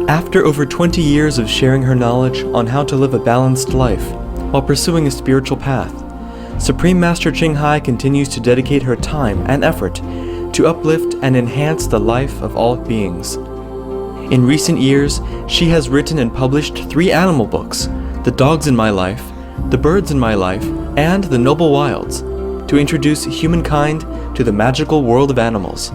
After over 20 years of sharing her knowledge on how to live a balanced life while pursuing a spiritual path, Supreme Master Ching Hai continues to dedicate her time and effort to uplift and enhance the life of all beings. In recent years, she has written and published 3 animal books, The Dogs in My Life, The Birds in My Life, and The Noble Wilds, to introduce humankind to the magical world of animals.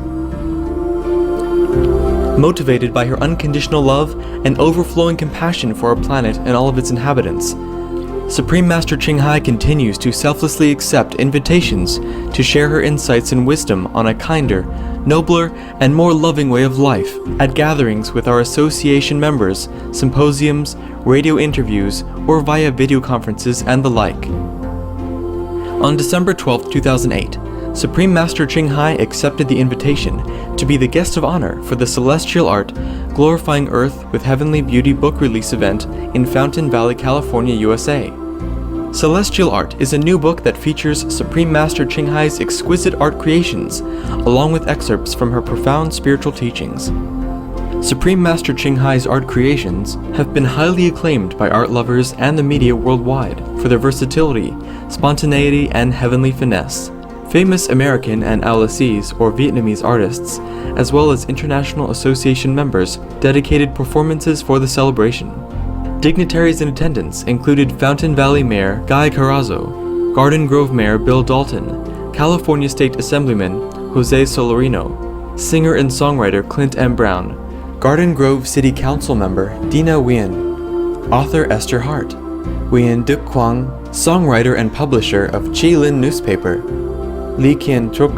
Motivated by her unconditional love and overflowing compassion for our planet and all of its inhabitants, Supreme Master Ching Hai continues to selflessly accept invitations to share her insights and wisdom on a kinder, nobler, and more loving way of life at gatherings with our association members, symposiums, radio interviews, or via video conferences and the like. On December 12, 2008, Supreme Master Ching Hai accepted the invitation to be the guest of honor for the Celestial Art Glorifying Earth with Heavenly Beauty book release event in Fountain-Valley, California, USA. Celestial Art is a new book that features Supreme Master Ching Hai's exquisite art creations, along with excerpts from her profound spiritual teachings. Supreme Master Ching Hai's art creations have been highly acclaimed by art lovers and the media worldwide for their versatility, spontaneity, and heavenly finesse. Famous American and Aulasese or Vietnamese artists, as well as International Association members, dedicated performances for the celebration. Dignitaries in attendance included Fountain Valley Mayor Guy Carrazzo, Garden Grove Mayor Bill Dalton, California State Assemblyman Jose Solarino, singer and songwriter Clint M. Brown, Garden Grove City Council member Dina Nguyen, author Esther Hart, Nguyen Duc Quang, songwriter and publisher of Chi Lin newspaper, Lee Kien Truk,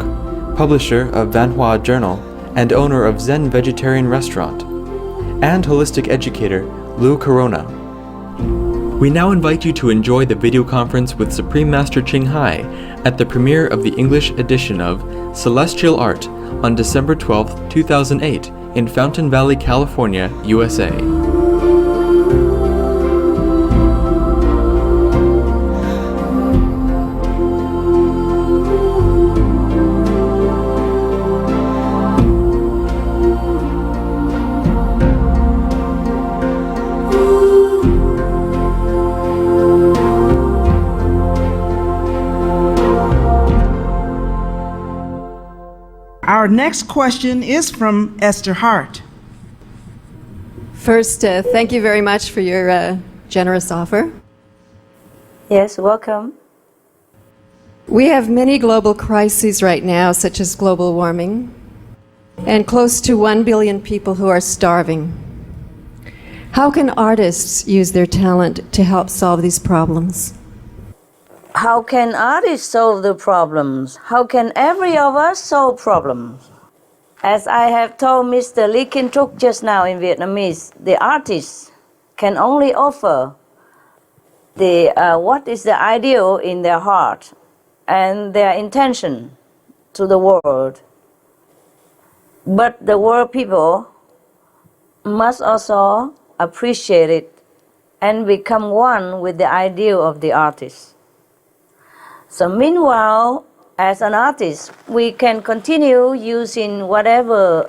publisher of Van Hoa Journal and owner of Zen Vegetarian Restaurant, and holistic educator Lou Corona. We now invite you to enjoy the video conference with Supreme Master Ching Hai at the premiere of the English edition of Celestial Art on December 12, 2008 in Fountain Valley, California, USA. Our next question is from Esther Hart. First, thank you very much for your generous offer. Yes, welcome. We have many global crises right now, such as global warming, and close to 1 billion people who are starving. How can artists use their talent to help solve these problems? How can artists solve the problems? How can every of us solve problems? As I have told Mr. Lee Kin Truk just now in Vietnamese, the artists can only offer what is the ideal in their heart and their intention to the world. But the world people must also appreciate it and become one with the ideal of the artist. So meanwhile, as an artist, we can continue using whatever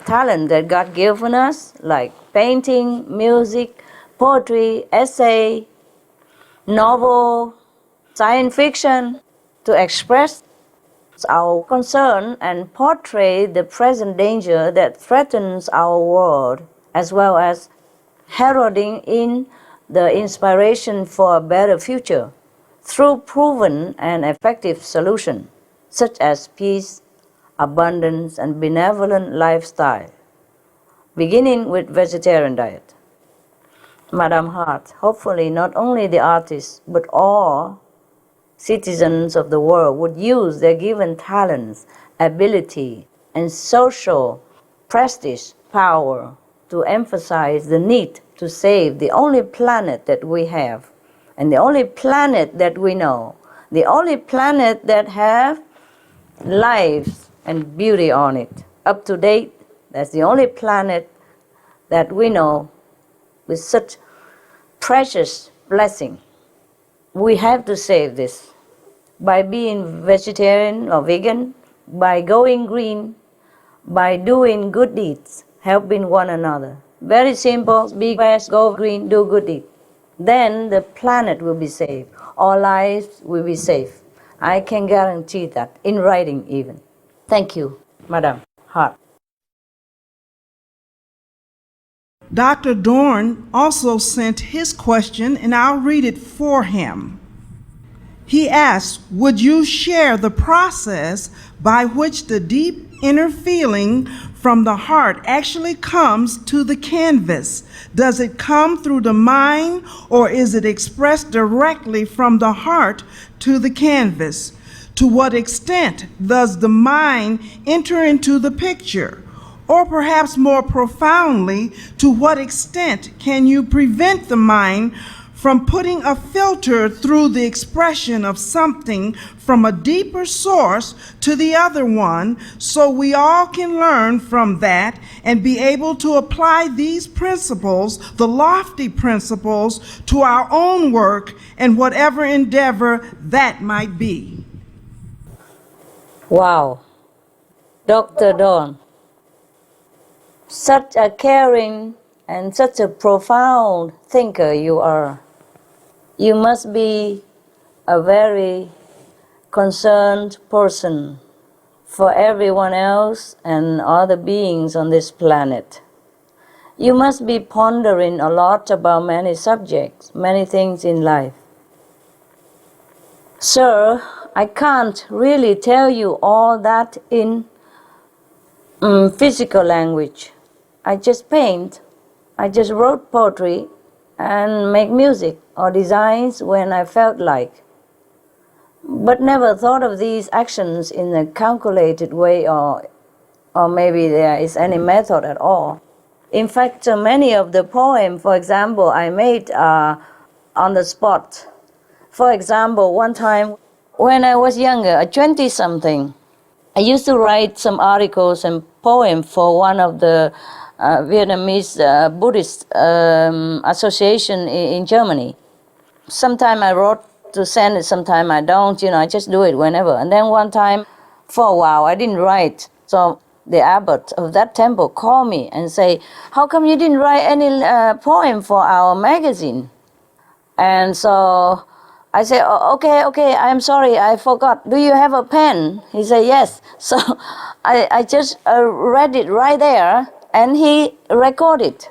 talent that God given us, like painting, music, poetry, essay, novel, science fiction, to express our concern and portray the present danger that threatens our world, as well as heralding in the inspiration for a better future through proven and effective solutions such as peace, abundance, and benevolent lifestyle, beginning with vegetarian diet. Madam Hart, hopefully not only the artists but all citizens of the world would use their given talents, ability, and social prestige, power to emphasize the need to save the only planet that we have, and the only planet that we know, the only planet that have life and beauty on it. Up to date, that's the only planet that we know with such precious blessing. We have to save this. by being vegetarian or vegan, by going green, by doing good deeds, helping one another. Very simple, be west, go green, do good deeds. Then the planet will be saved. Our lives will be safe. I can guarantee that, in writing even. Thank you, Madam Hart. Dr. Dorn also sent his question, and I'll read it for him. He asked, would you share the process by which the deep inner feeling from the heart actually comes to the canvas? Does it come through the mind, or is it expressed directly from the heart to the canvas? To what extent does the mind enter into the picture? Or perhaps more profoundly, to what extent can you prevent the mind from putting a filter through the expression of something from a deeper source to the other one, so we all can learn from that and be able to apply these principles, the lofty principles, to our own work and whatever endeavor that might be? Wow. Dr. Dawn, such a caring and such a profound thinker you are. You must be a very concerned person for everyone else and other beings on this planet. You must be pondering a lot about many subjects, many things in life. Sir, I can't really tell you all that in physical language. I just paint, I just wrote poetry and make music or designs when I felt like, but never thought of these actions in a calculated way, or maybe there is any method at all. In fact, many of the poems, for example, I made on the spot. For example, one time when I was younger, a 20-something, I used to write some articles and poems for one of the Vietnamese Buddhist association in Germany. Sometime I wrote to send it, sometime I don't, I just do it whenever. And then one time, for a while, I didn't write. So the abbot of that temple called me and say, how come you didn't write any poem for our magazine? And so I said, okay, I'm sorry, I forgot. Do you have a pen? He said, yes. So I just read it right there, and he recorded,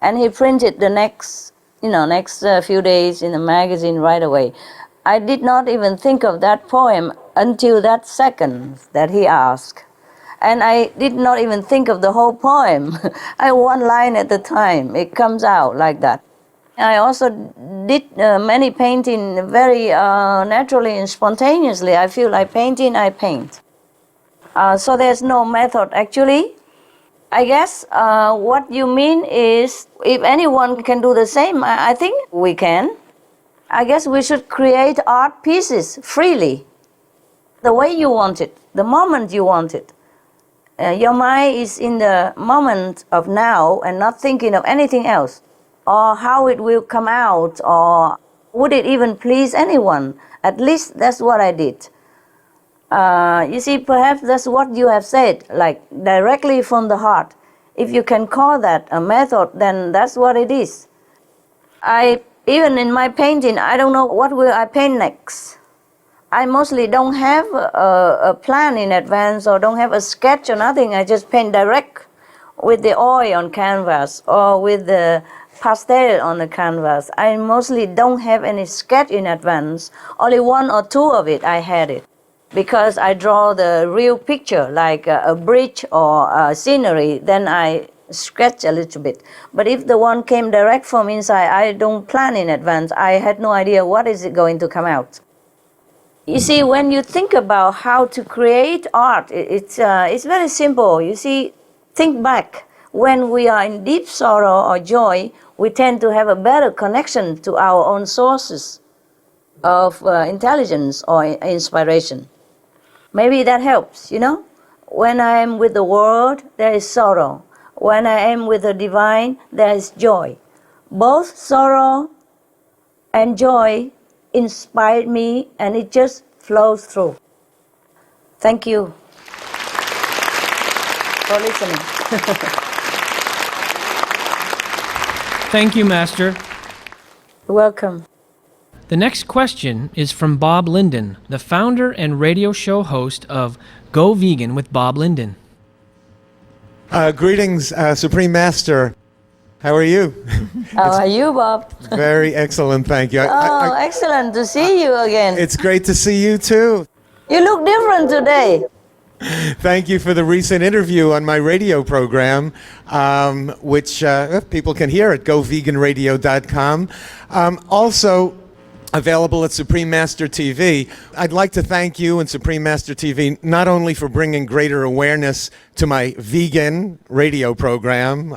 and he printed the next few days in the magazine right away. I did not even think of that poem until that second that he asked. And I did not even think of the whole poem. One line at a time, it comes out like that. I also did many painting very naturally and spontaneously. I feel like painting, I paint. So there's no method actually. I guess what you mean is if anyone can do the same, I think we can. I guess we should create art pieces freely, the way you want it, the moment you want it. Your mind is in the moment of now and not thinking of anything else, or how it will come out, or would it even please anyone. At least that's what I did. You see, perhaps that's what you have said, like directly from the heart. If you can call that a method, then that's what it is. Even in my painting, I don't know what will I paint next. I mostly don't have a plan in advance or don't have a sketch or nothing. I just paint direct with the oil on canvas or with the pastel on the canvas. I mostly don't have any sketch in advance. Only one or two of it I had it, because I draw the real picture like a bridge or a scenery, then I sketch a little bit. But if the one came direct from inside, I don't plan in advance. I had no idea what is it going to come out. You see, when you think about how to create art, it's very simple. You see, think back. When we are in deep sorrow or joy, we tend to have a better connection to our own sources of intelligence or inspiration. Maybe that helps, When I am with the world, there is sorrow. When I am with the divine, there is joy. Both sorrow and joy inspired me, and it just flows through. Thank you for listening. Thank you, Master. You're welcome. The next question is from Bob Linden, the founder and radio show host of Go Vegan with Bob Linden. Greetings, Supreme Master. How are you? How are you, Bob? Very excellent, thank you. Excellent to see you again. It's great to see you too. You look different today. Thank you for the recent interview on my radio program, which people can hear at goveganradio.com. Also available at Supreme Master TV. I'd like to thank you and Supreme Master TV not only for bringing greater awareness to my vegan radio program,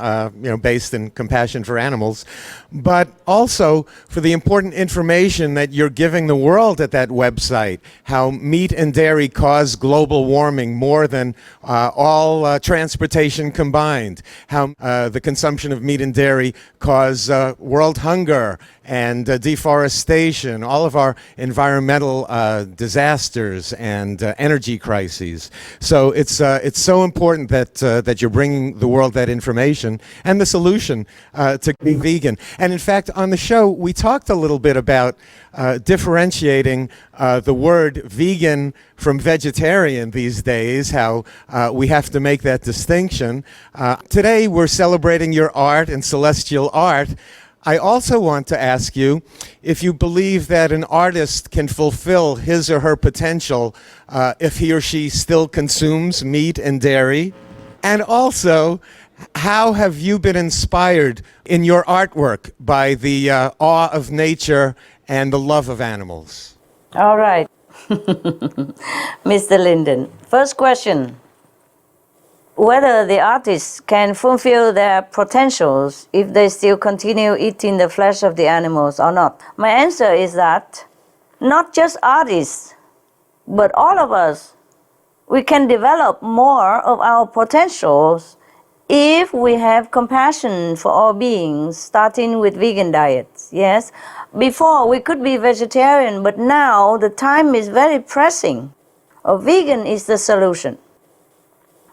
based in compassion for animals, but also for the important information that you're giving the world at that website, how meat and dairy cause global warming more than all transportation combined, how the consumption of meat and dairy cause world hunger and deforestation, all of our environmental disasters and energy crises. So it's so important that you're bringing the world that information and the solution to be vegan. And in fact, on the show, we talked a little bit about differentiating the word vegan from vegetarian these days, how we have to make that distinction. Today, we're celebrating your art and celestial art. I also want to ask you if you believe that an artist can fulfill his or her potential if he or she still consumes meat and dairy. And also, how have you been inspired in your artwork by the awe of nature and the love of animals? All right. Mr. Linden, first question. Whether the artists can fulfill their potentials if they still continue eating the flesh of the animals or not. My answer is that not just artists, but all of us, we can develop more of our potentials if we have compassion for all beings, starting with vegan diets. Yes, before we could be vegetarian, but now the time is very pressing. A vegan is the solution.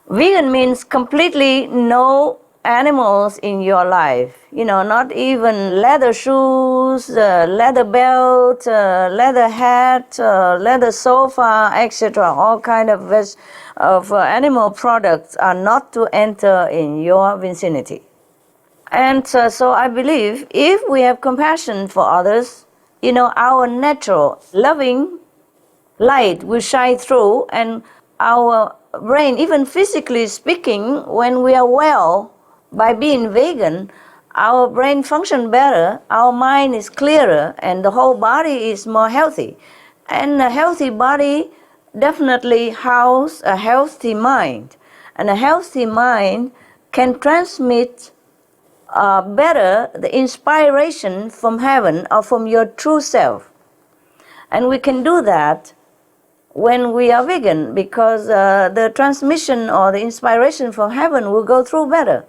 Vegan means completely no animals in your life. Not even leather shoes, leather belt, leather hat, leather sofa, etc. All kind of animal products are not to enter in your vicinity. And so I believe if we have compassion for others, our natural loving light will shine through, and our brain, even physically speaking, when we are well by being vegan, our brain functions better, our mind is clearer, and the whole body is more healthy. And a healthy body definitely houses a healthy mind. And a healthy mind can transmit better the inspiration from heaven or from your true self. And we can do that when we are vegan, because the transmission or the inspiration from heaven will go through better.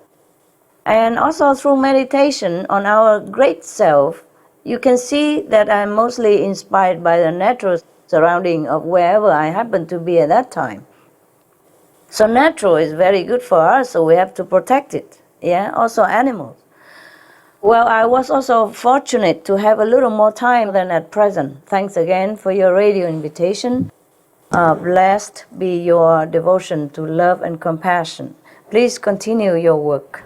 And also through meditation on our great self, you can see that I'm mostly inspired by the natural surrounding of wherever I happen to be at that time. So natural is very good for us, so we have to protect it. Yeah, also animals. Well, I was also fortunate to have a little more time than at present. Thanks again for your radio invitation. Blessed be your devotion to love and compassion. Please continue your work.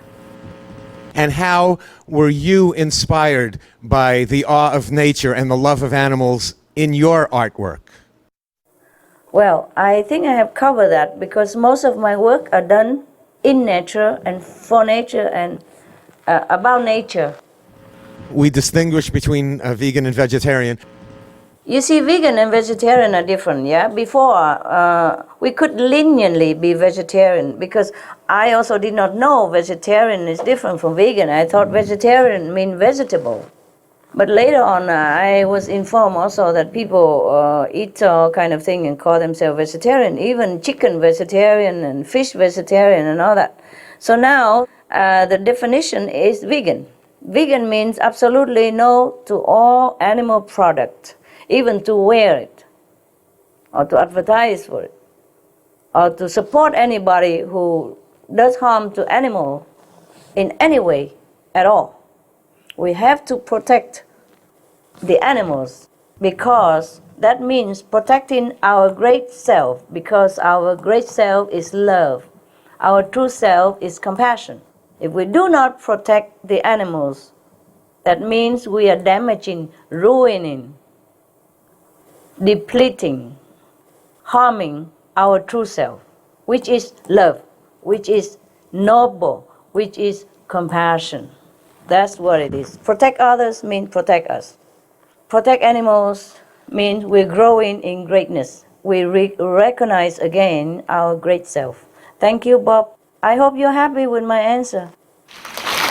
And how were you inspired by the awe of nature and the love of animals in your artwork? Well, I think I have covered that because most of my work are done in nature and for nature and about nature. We distinguish between vegan and vegetarian. You see, vegan and vegetarian are different, yeah? Before, we could linearly be vegetarian because I also did not know vegetarian is different from vegan. I thought vegetarian means vegetable. But later on, I was informed also that people eat all kind of thing and call themselves vegetarian, even chicken vegetarian and fish vegetarian and all that. So now, the definition is vegan. Vegan means absolutely no to all animal product, even to wear it. or to advertise for it, or to support anybody who does harm to animal in any way at all. We have to protect the animals because that means protecting our great self, because our great self is love. Our true self is compassion. If we do not protect the animals, that means we are damaging, ruining, depleting, harming our true self, which is love, which is noble, which is compassion. That's what it is. Protect others means protect us. Protect animals means we're growing in greatness. We recognize again our great self. Thank you, Bob. I hope you're happy with my answer.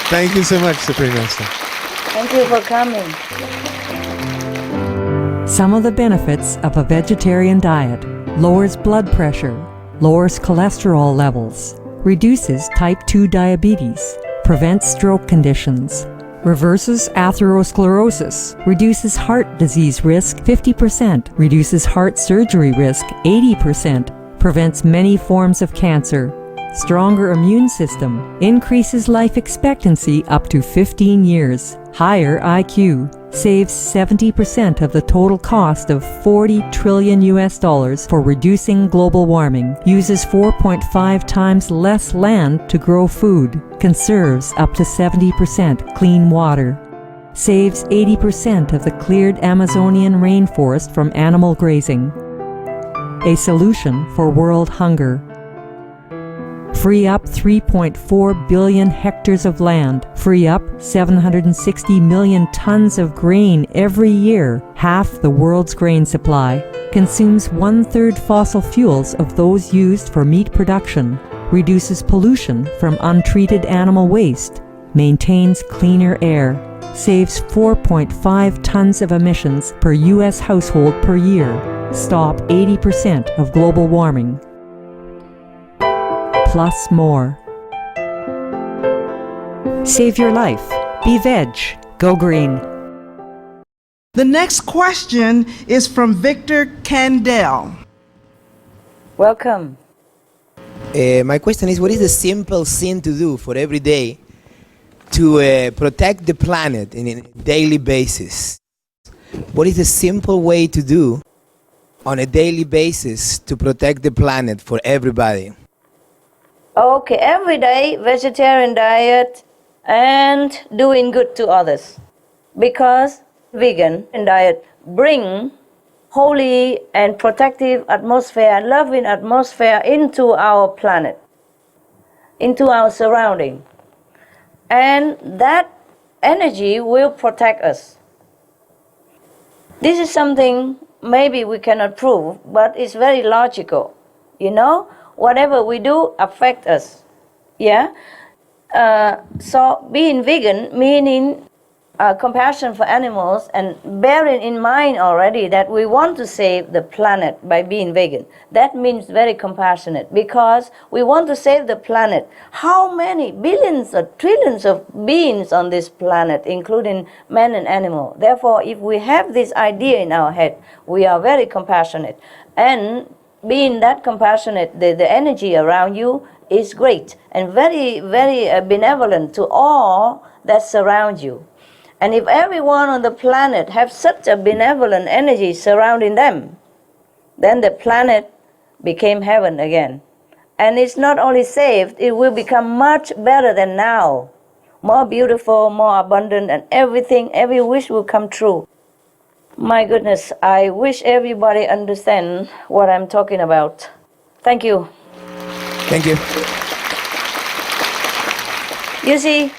Thank you so much, Supreme Master. Thank you for coming. Some of the benefits of a vegetarian diet: lowers blood pressure, lowers cholesterol levels, reduces type 2 diabetes, prevents stroke conditions, reverses atherosclerosis, reduces heart disease risk 50%, reduces heart surgery risk 80%, prevents many forms of cancer, stronger immune system, increases life expectancy up to 15 years, higher IQ, saves 70% of the total cost of $40 trillion for reducing global warming, uses 4.5 times less land to grow food, conserves up to 70% clean water, saves 80% of the cleared Amazonian rainforest from animal grazing. A solution for world hunger. Free up 3.4 billion hectares of land, free up 760 million tons of grain every year, half the world's grain supply, consumes 1/3 fossil fuels of those used for meat production, reduces pollution from untreated animal waste, maintains cleaner air, saves 4.5 tons of emissions per U.S. household per year, stop 80% of global warming. Plus more. Save your life. Be veg. Go green. The next question is from Victor Candel. Welcome. My question is, what is the simple thing to do for every day to protect the planet in a daily basis? What is the simple way to do on a daily basis to protect the planet for everybody? Okay, every day vegetarian diet and doing good to others, because vegan diet bring holy and protective atmosphere, loving atmosphere into our planet, into our surrounding, and that energy will protect us. This is something maybe we cannot prove, but it's very logical. You know, whatever we do affects us. Yeah? So being vegan, meaning compassion for animals, and bearing in mind already that we want to save the planet by being vegan. That means very compassionate, because we want to save the planet. How many billions or trillions of beings on this planet, including man and animal? Therefore, if we have this idea in our head, we are very compassionate. And being that compassionate, the energy around you is great and very, very benevolent to all that surround you. And if everyone on the planet have such a benevolent energy surrounding them, then the planet became heaven again. And it's not only saved, it will become much better than now. More beautiful, more abundant, and everything, every wish will come true. My goodness, I wish everybody understand what I'm talking about. Thank you. Thank you. You see,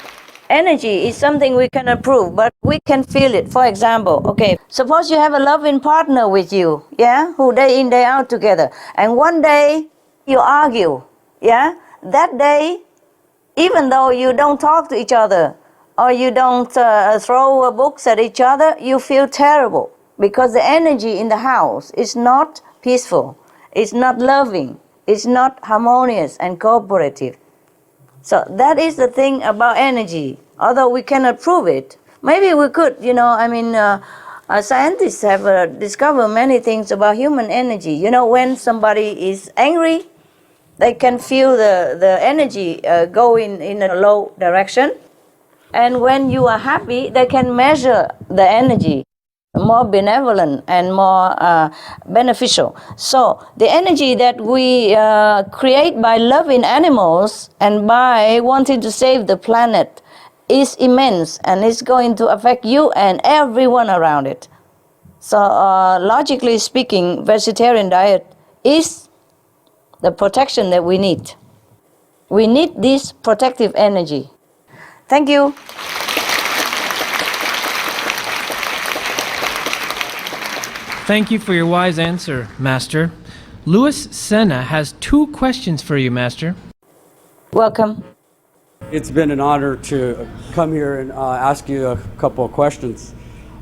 energy is something we cannot prove, but we can feel it. For example, okay, suppose you have a loving partner with you, yeah, who day in, day out together, and one day you argue, yeah, that day, even though you don't talk to each other, or you don't throw books at each other, you feel terrible, because the energy in the house is not peaceful, it's not loving, it's not harmonious and cooperative. So that is the thing about energy. Although we cannot prove it, maybe we could, you know, I mean, Scientists have discovered many things about human energy. You know, when somebody is angry, they can feel the energy going in a low direction. And when you are happy, they can measure the energy, more benevolent and more beneficial. So the energy that we create by loving animals and by wanting to save the planet is immense, and it's going to affect you and everyone around it. So logically speaking, vegetarian diet is the protection that we need. We need this protective energy. Thank you. Thank you for your wise answer, Master. Louis Senna has 2 questions for you, Master. Welcome. It's been an honor to come here and ask you a couple of questions.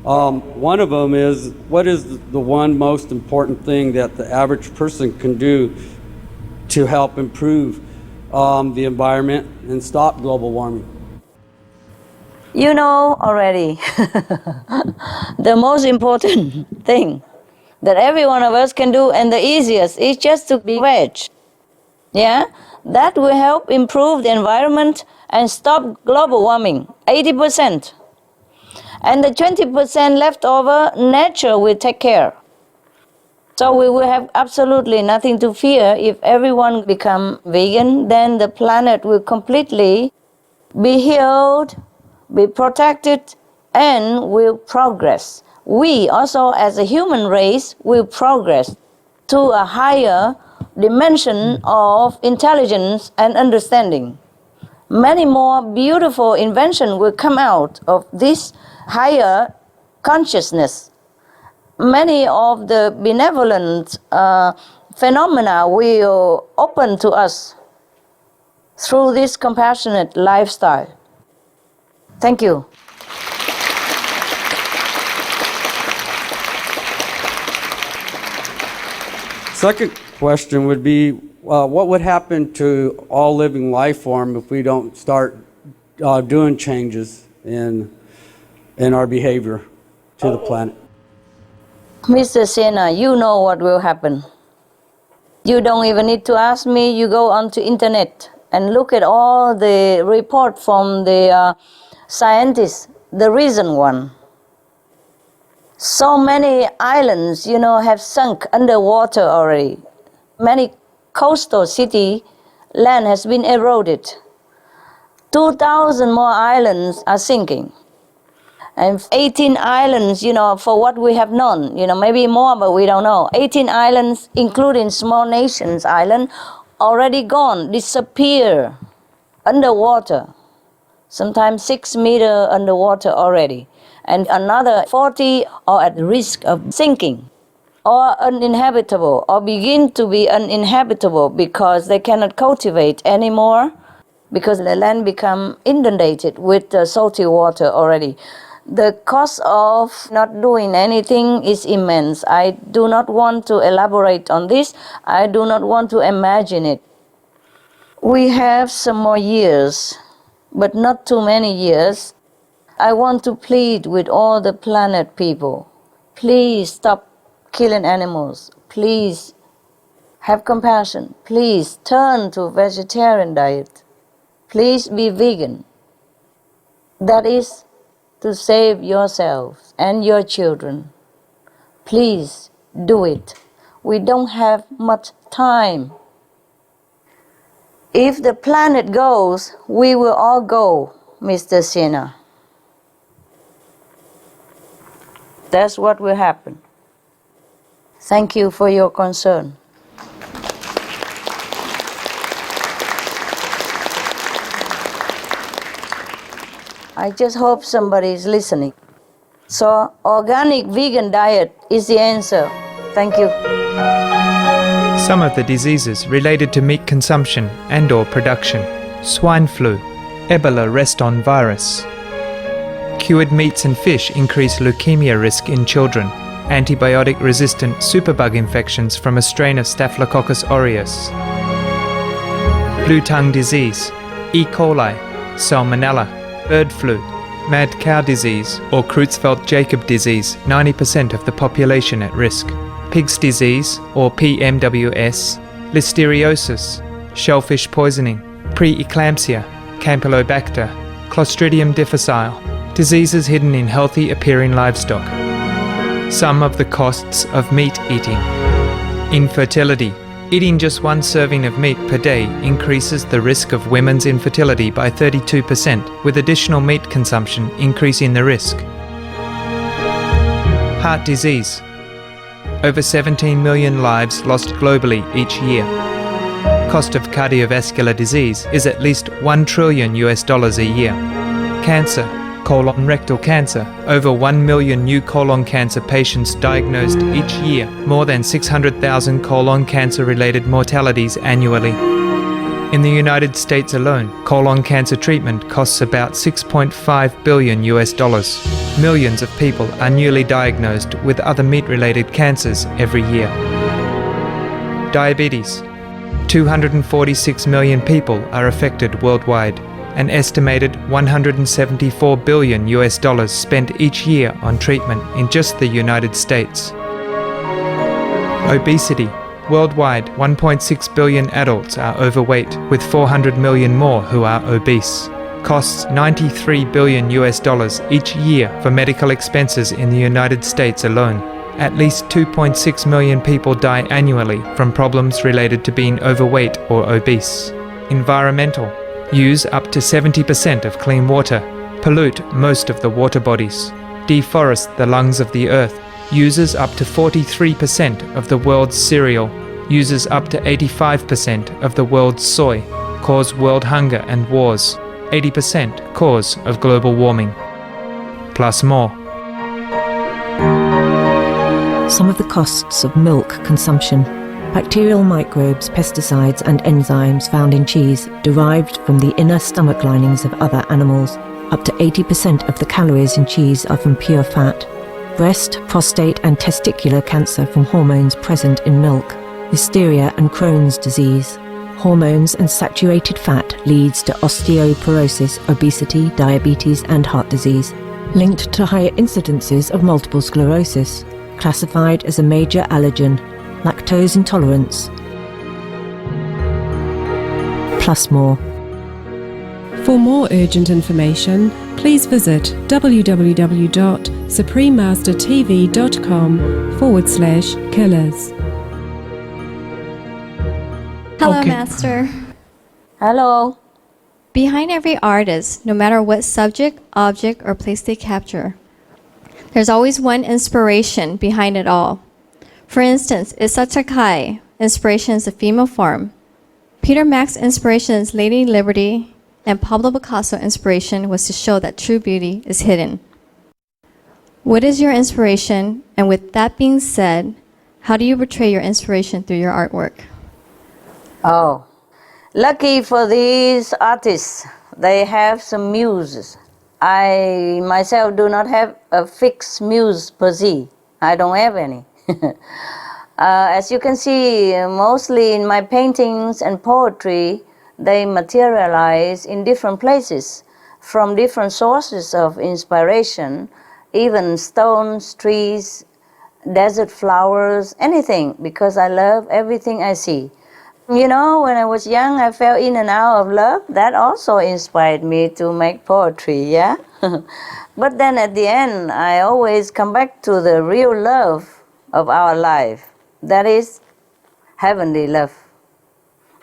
One of them is, what is the one most important thing that the average person can do to help improve the environment and stop global warming? You know already, the most important thing that every one of us can do, and the easiest, is just to be veg. Yeah? That will help improve the environment and stop global warming, 80%. And the 20% left over, nature will take care. So we will have absolutely nothing to fear. If everyone become vegan, then the planet will completely be healed, be protected, and will progress. We also, as a human race, will progress to a higher dimension of intelligence and understanding. Many more beautiful inventions will come out of this higher consciousness. Many of the benevolent phenomena will open to us through this compassionate lifestyle. Thank you. Second question would be, what would happen to all living life form if we don't start doing changes in our behavior to the planet? Mr. Siena, you know what will happen. You don't even need to ask me. You go onto internet and look at all the report from the scientists, the recent one. So many islands, have sunk underwater already. Many coastal city land has been eroded. 2,000 more islands are sinking. And 18 islands, for what we have known, maybe more, but we don't know. 18 islands, including small nations island, already gone, disappear underwater. Sometimes 6 meters underwater already. And another 40 are at risk of sinking or uninhabitable or begin to be uninhabitable because they cannot cultivate anymore because the land become inundated with salty water already. The cost of not doing anything is immense. I do not want to elaborate on this. I do not want to imagine it. We have some more years, but not too many years. I want to plead with all the planet people. Please stop killing animals. Please have compassion. Please turn to vegetarian diet. Please be vegan. That is to save yourselves and your children. Please do it. We don't have much time. If the planet goes, we will all go, Mr. Siena. That's what will happen. Thank you for your concern. I just hope somebody is listening. So, organic vegan diet is the answer. Thank you. Some of the diseases related to meat consumption and/or production: swine flu, Ebola reston virus. Cured meats and fish increase leukemia risk in children. Antibiotic-resistant superbug infections from a strain of Staphylococcus aureus. Blue tongue disease, E. coli, salmonella, bird flu, mad cow disease, or Creutzfeldt-Jakob disease, 90% of the population at risk. Pig's disease, or PMWS, listeriosis, shellfish poisoning, preeclampsia, Campylobacter, Clostridium difficile, diseases hidden in healthy appearing livestock. Some of the costs of meat eating. Infertility. Eating just one serving of meat per day increases the risk of women's infertility by 32%, with additional meat consumption increasing the risk. Heart disease. Over 17 million lives lost globally each year. Cost of cardiovascular disease is at least $1 trillion a year. Cancer. Colon rectal cancer. Over 1 million new colon cancer patients diagnosed each year, more than 600,000 colon cancer-related mortalities annually. In the United States alone, colon cancer treatment costs about $6.5 billion. Millions of people are newly diagnosed with other meat-related cancers every year. Diabetes. 246 million people are affected worldwide. An estimated $174 billion spent each year on treatment in just the United States. Obesity. Worldwide, 1.6 billion adults are overweight, with 400 million more who are obese. Costs $93 billion each year for medical expenses in the United States alone. At least 2.6 million people die annually from problems related to being overweight or obese. Environmental. Use up to 70% of clean water. Pollute most of the water bodies. Deforest the lungs of the earth. Uses up to 43% of the world's cereal. Uses up to 85% of the world's soy. Cause world hunger and wars. 80% cause of global warming. Plus more. Some of the costs of milk consumption. Bacterial microbes, pesticides and enzymes found in cheese derived from the inner stomach linings of other animals. Up to 80% of the calories in cheese are from pure fat. Breast, prostate and testicular cancer from hormones present in milk. Listeria and Crohn's disease. Hormones and saturated fat leads to osteoporosis, obesity, diabetes and heart disease. Linked to higher incidences of multiple sclerosis. Classified as a major allergen. Lactose intolerance. Plus more. For more urgent information, please visit www.suprememastertv.com/killers. Hello, Okay. Master. Hello. Behind every artist, no matter what subject, object, or place they capture, there's always one inspiration behind it all. For instance, Issa Takai, inspiration is a female form. Peter Mack's inspiration is Lady Liberty, and Pablo Picasso inspiration was to show that true beauty is hidden. What is your inspiration? And with that being said, how do you portray your inspiration through your artwork? Oh, lucky for these artists, they have some muses. I myself do not have a fixed muse per se. I don't have any. As you can see, mostly in my paintings and poetry, they materialize in different places, from different sources of inspiration, even stones, trees, desert flowers, anything, because I love everything I see. You know, when I was young, I fell in and out of love. That also inspired me to make poetry, yeah? But then at the end, I always come back to the real love of our life. That is heavenly love.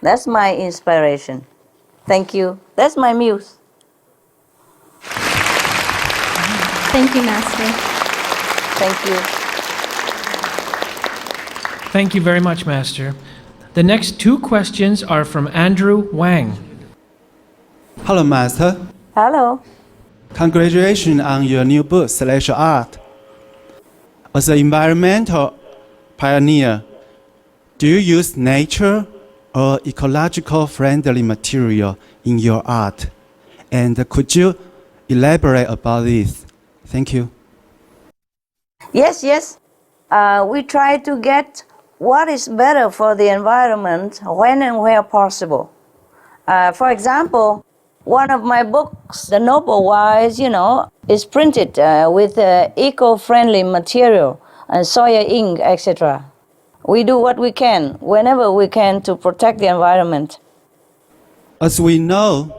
That's my inspiration. Thank you. That's my muse. Thank you, Master. Thank you. Thank you very much, Master. The next two questions are from Andrew Wang. Hello, Master. Hello. Congratulations on your new book, /art. As an environmental pioneer, do you use nature or ecological friendly material in your art? And could you elaborate about this? Thank you. Yes. We try to get what is better for the environment when and where possible. For example, one of my books, The Noble Wise, It's printed with eco-friendly material and soya ink, etc. We do what we can, whenever we can, to protect the environment. As we know,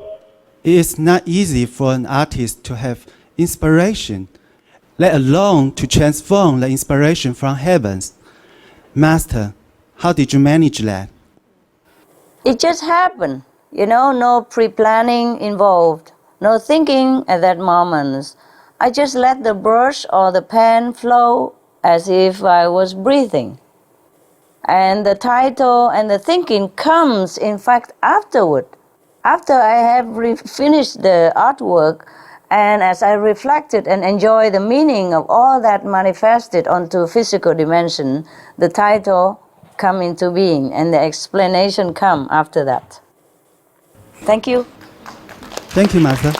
it is not easy for an artist to have inspiration, let alone to transform the inspiration from heavens. Master, how did you manage that? It just happened, no pre-planning involved, no thinking at that moment. I just let the brush or the pen flow as if I was breathing. And the title and the thinking comes, in fact, afterward. After I have finished the artwork, and as I reflected and enjoyed the meaning of all that manifested onto physical dimension, the title come into being and the explanation come after that. Thank you. Thank you, Master.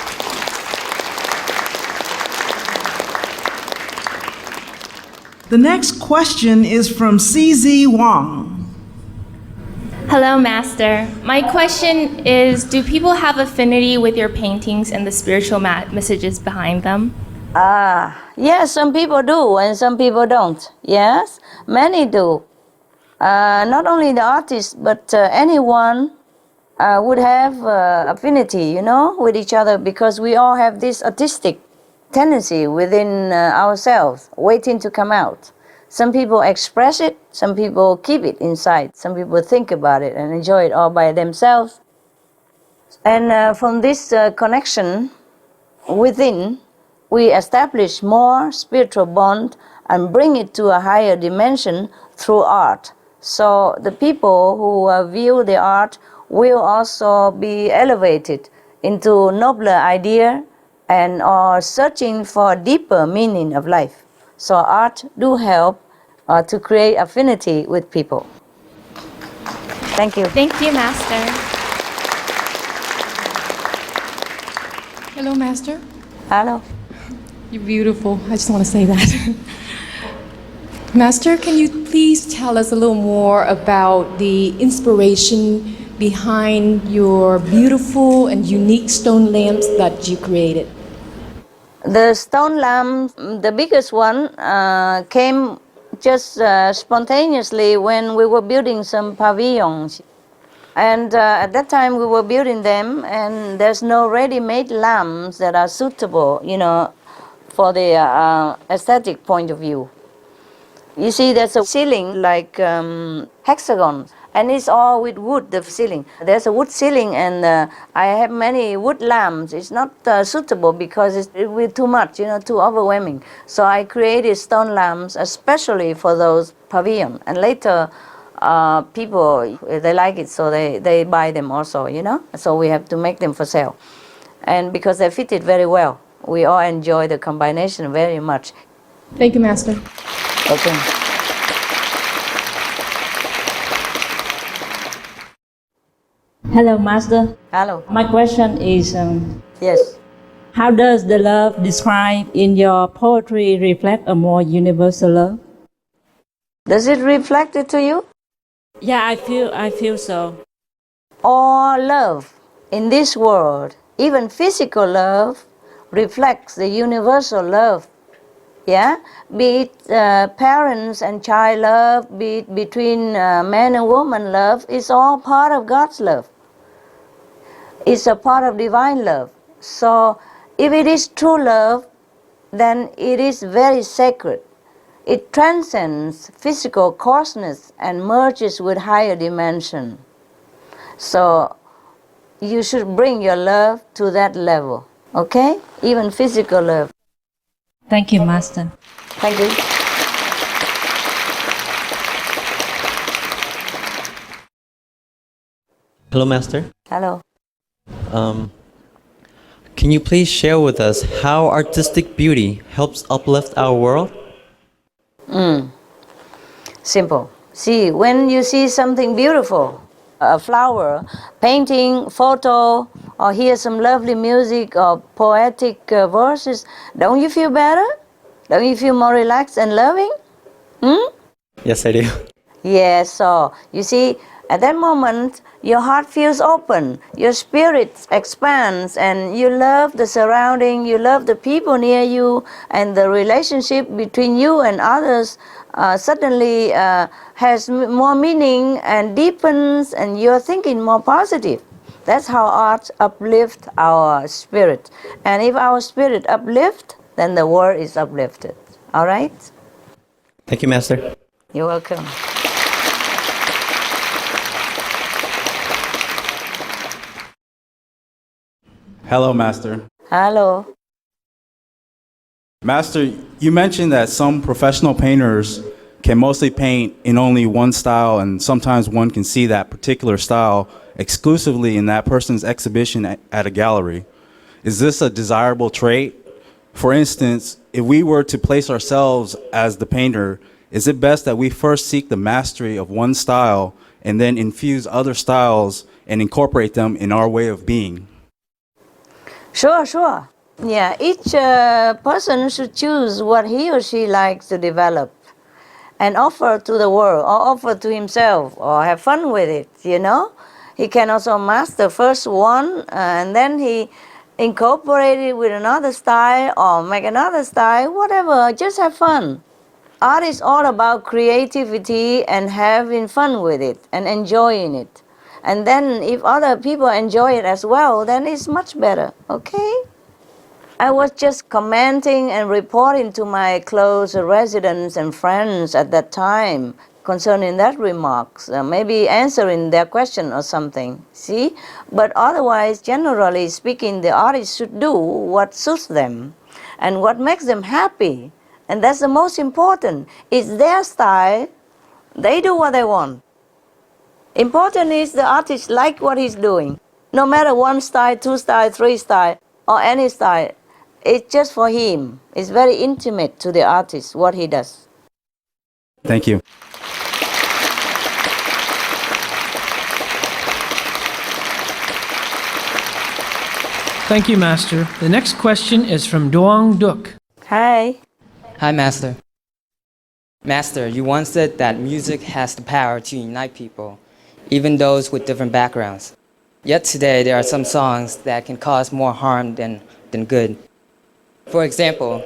The next question is from CZ Wong. Hello, Master. My question is, do people have affinity with your paintings and the spiritual messages behind them? Yes, some people do and some people don't. Yes, many do. Not only the artist, but anyone would have affinity, with each other, because we all have this artistic tendency within ourselves, waiting to come out. Some people express it, some people keep it inside, some people think about it and enjoy it all by themselves. And from this connection within, we establish more spiritual bond and bring it to a higher dimension through art. So the people who view the art will also be elevated into nobler idea and are searching for a deeper meaning of life. So art do help to create affinity with people. Thank you. Thank you, Master. Hello, Master. Hello. You're beautiful. I just want to say that. Master, can you please tell us a little more about the inspiration behind your beautiful and unique stone lamps that you created? The stone lamp, the biggest one, came just spontaneously when we were building some pavilions. And at that time we were building them, and there's no ready-made lamps that are suitable, for the aesthetic point of view. You see, there's a ceiling like hexagon, and it's all with wood, the ceiling. There's a wood ceiling, and I have many wood lamps. It's not suitable because it will too much, too overwhelming. So I created stone lamps especially for those pavilions. And later, people, they like it, so they buy them also, So we have to make them for sale. And because they fit it very well, we all enjoy the combination very much. Thank you, Master. Okay. Hello, Master. Hello. My question is, yes. How does the love described in your poetry reflect a more universal love? Does it reflect it to you? Yeah, I feel so. All love in this world, even physical love, reflects the universal love. Yeah, be it parents and child love, be it between man and woman love, it's all part of God's love. It's a part of divine love. So if it is true love, then it is very sacred. It transcends physical coarseness and merges with higher dimension. So you should bring your love to that level, okay? Even physical love. Thank you, Master. Thank you. Hello, Master. Hello. Can you please share with us how artistic beauty helps uplift our world? Simple. See, when you see something beautiful, a flower, painting, photo, or hear some lovely music or poetic verses, don't you feel better? Don't you feel more relaxed and loving? Yes, I do. Yes, so you see, at that moment, your heart feels open, your spirit expands, and you love the surrounding, you love the people near you, and the relationship between you and others suddenly has more meaning and deepens, and you're thinking more positive. That's how art uplifts our spirit. And if our spirit uplifts, then the world is uplifted. All right? Thank you, Master. You're welcome. Hello, Master. Hello. Master, you mentioned that some professional painters can mostly paint in only one style, and sometimes one can see that particular style exclusively in that person's exhibition at a gallery. Is this a desirable trait? For instance, if we were to place ourselves as the painter, is it best that we first seek the mastery of one style and then infuse other styles and incorporate them in our way of being? Sure. Yeah, each person should choose what he or she likes to develop and offer to the world or offer to himself or have fun with it, you know. He can also master first one and then he incorporate it with another style or make another style, whatever, just have fun. Art is all about creativity and having fun with it and enjoying it. And then if other people enjoy it as well, then it's much better, okay? I was just commenting and reporting to my close residents and friends at that time concerning that remarks, maybe answering their question or something, see? But otherwise, generally speaking, the artist should do what suits them and what makes them happy. And that's the most important. It's their style. They do what they want. Important is the artist like what he's doing. No matter one style, two style, three style, or any style. It's just for him. It's very intimate to the artist, what he does. Thank you. Thank you, Master. The next question is from Doang Duk. Hi. Hi, Master. Master, you once said that music has the power to unite people, even those with different backgrounds. Yet today, there are some songs that can cause more harm than good. For example,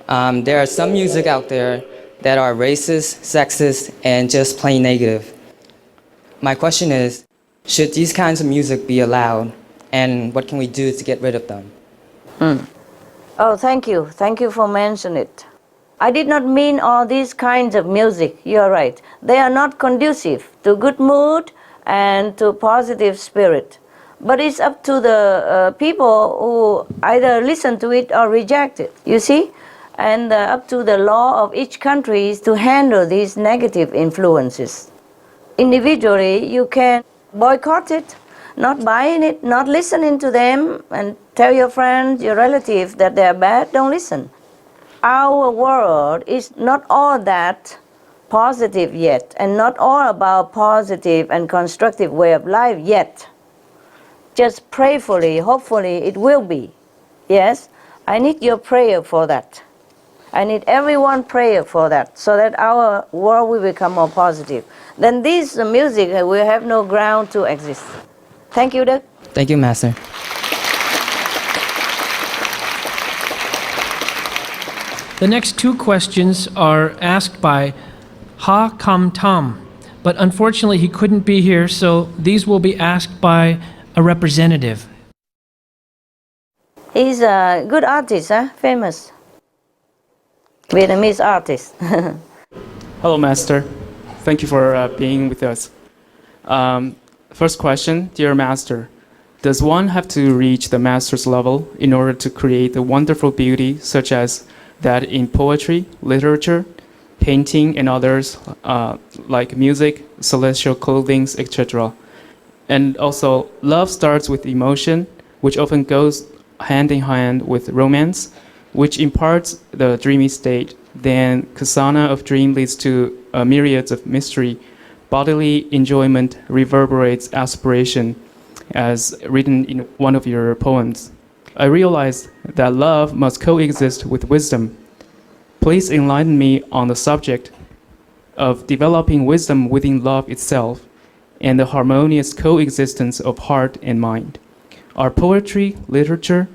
there are some music out there that are racist, sexist, and just plain negative. My question is, should these kinds of music be allowed, and what can we do to get rid of them? Oh, thank you. Thank you for mentioning it. I did not mean all these kinds of music. You're right. They are not conducive to good mood and to positive spirit. But it's up to the people who either listen to it or reject it, you see? And up to the law of each country is to handle these negative influences. Individually, you can boycott it, not buying it, not listening to them, and tell your friends, your relatives that they're bad, don't listen. Our world is not all that positive yet, and not all about positive and constructive way of life yet. Just prayerfully, hopefully it will be. Yes, I need your prayer for that. I need everyone prayer for that, so that our world will become more positive. Then this music will have no ground to exist. Thank you, Doug. Thank you, Master. The next two questions are asked by Ha Kam Tam, but unfortunately he couldn't be here, so these will be asked by a representative. He's a good artist, famous Vietnamese artist. Hello, Master. Thank you for being with us. First question, dear Master. Does one have to reach the master's level in order to create a wonderful beauty such as that in poetry, literature, painting, and others, like music, celestial clothing, etc.? And also, love starts with emotion, which often goes hand in hand with romance, which imparts the dreamy state. Then kasana of dream leads to myriads of mystery. Bodily enjoyment reverberates aspiration, as written in one of your poems. I realized that love must coexist with wisdom. Please enlighten me on the subject of developing wisdom within love itself and the harmonious coexistence of heart and mind. Are poetry, literature,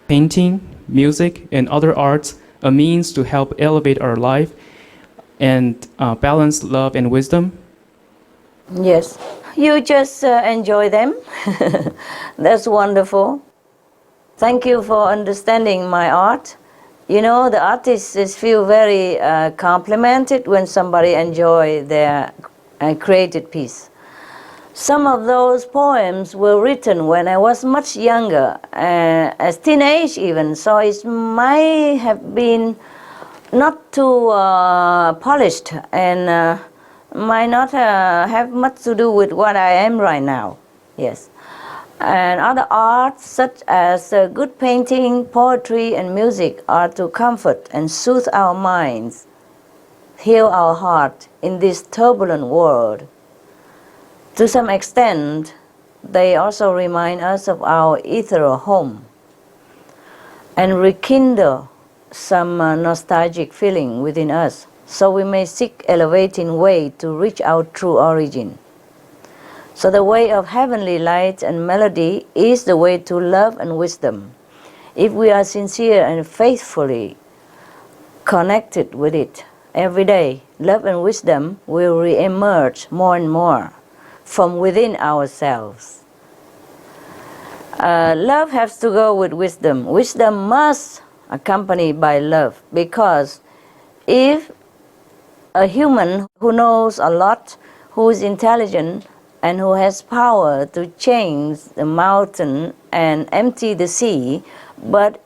painting, music, and other arts a means to help elevate our life and balance love and wisdom? Yes, you just enjoy them. That's wonderful. Thank you for understanding my art. You know, the artists feel very complimented when somebody enjoy their created piece. Some of those poems were written when I was much younger, as teenage even, so it might have been not too polished and might not have much to do with what I am right now. Yes. And other arts such as good painting, poetry, and music are to comfort and soothe our minds, heal our heart in this turbulent world. To some extent, they also remind us of our ethereal home and rekindle some nostalgic feeling within us, so we may seek elevating way to reach our true origin. So the way of heavenly light and melody is the way to love and wisdom. If we are sincere and faithfully connected with it every day, love and wisdom will re-emerge more and more from within ourselves. Love has to go with wisdom. Wisdom must accompany by love, because if a human who knows a lot, who is intelligent, and who has power to change the mountain and empty the sea, but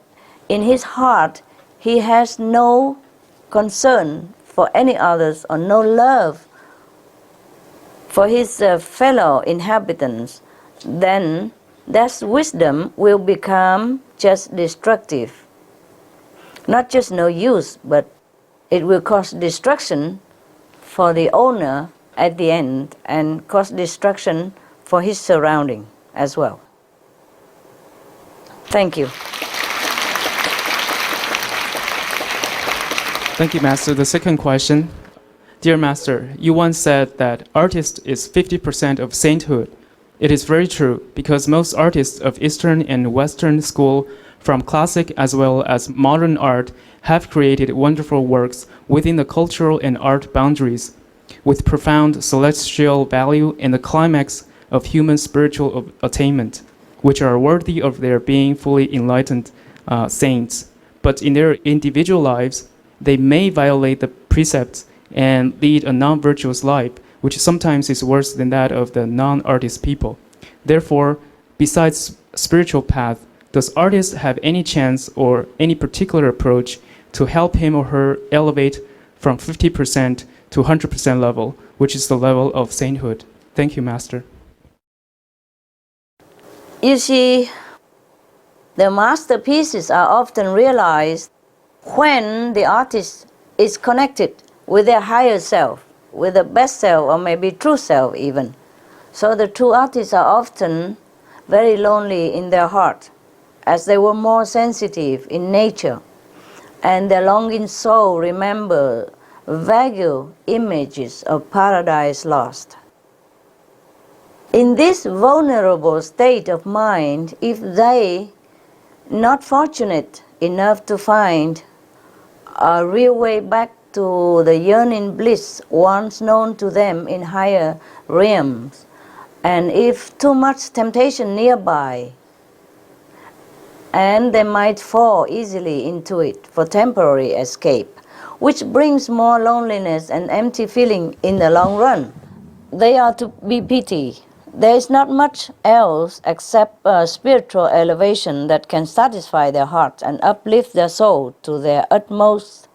in his heart he has no concern for any others or no love for his fellow inhabitants, then that wisdom will become just destructive. Not just no use, but it will cause destruction for the owner at the end and cause destruction for his surrounding as well. Thank you. Thank you, Master. The second question. Dear Master, you once said that artist is 50% of sainthood. It is very true, because most artists of Eastern and Western school, from classic as well as modern art, have created wonderful works within the cultural and art boundaries, with profound celestial value and the climax of human spiritual attainment, which are worthy of their being fully enlightened saints. But in their individual lives, they may violate the precepts and lead a non-virtuous life, which sometimes is worse than that of the non-artist people. Therefore, besides spiritual path, does artist have any chance or any particular approach to help him or her elevate from 50% to 100% level, which is the level of sainthood? Thank you, Master. You see, the masterpieces are often realized when the artist is connected with their higher self, with the best self, or maybe true self even. So the true artists are often very lonely in their heart, as they were more sensitive in nature, and their longing soul remember vague images of paradise lost. In this vulnerable state of mind, if they not fortunate enough to find a real way back to the yearning bliss once known to them in higher realms, and if too much temptation nearby, and they might fall easily into it for temporary escape, which brings more loneliness and empty feeling in the long run. They are to be pitied. There is not much else except spiritual elevation that can satisfy their hearts and uplift their soul to their utmost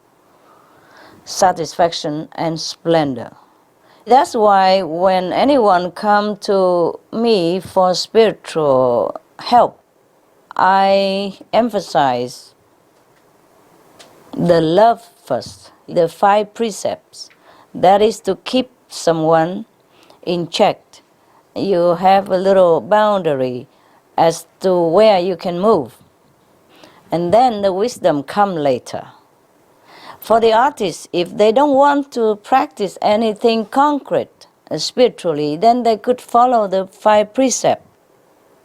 satisfaction and splendor. That's why when anyone comes to me for spiritual help, I emphasize the love first, the 5 precepts. That is to keep someone in check. You have a little boundary as to where you can move. And then the wisdom comes later. For the artists, if they don't want to practice anything concrete spiritually, then they could follow the 5 precepts.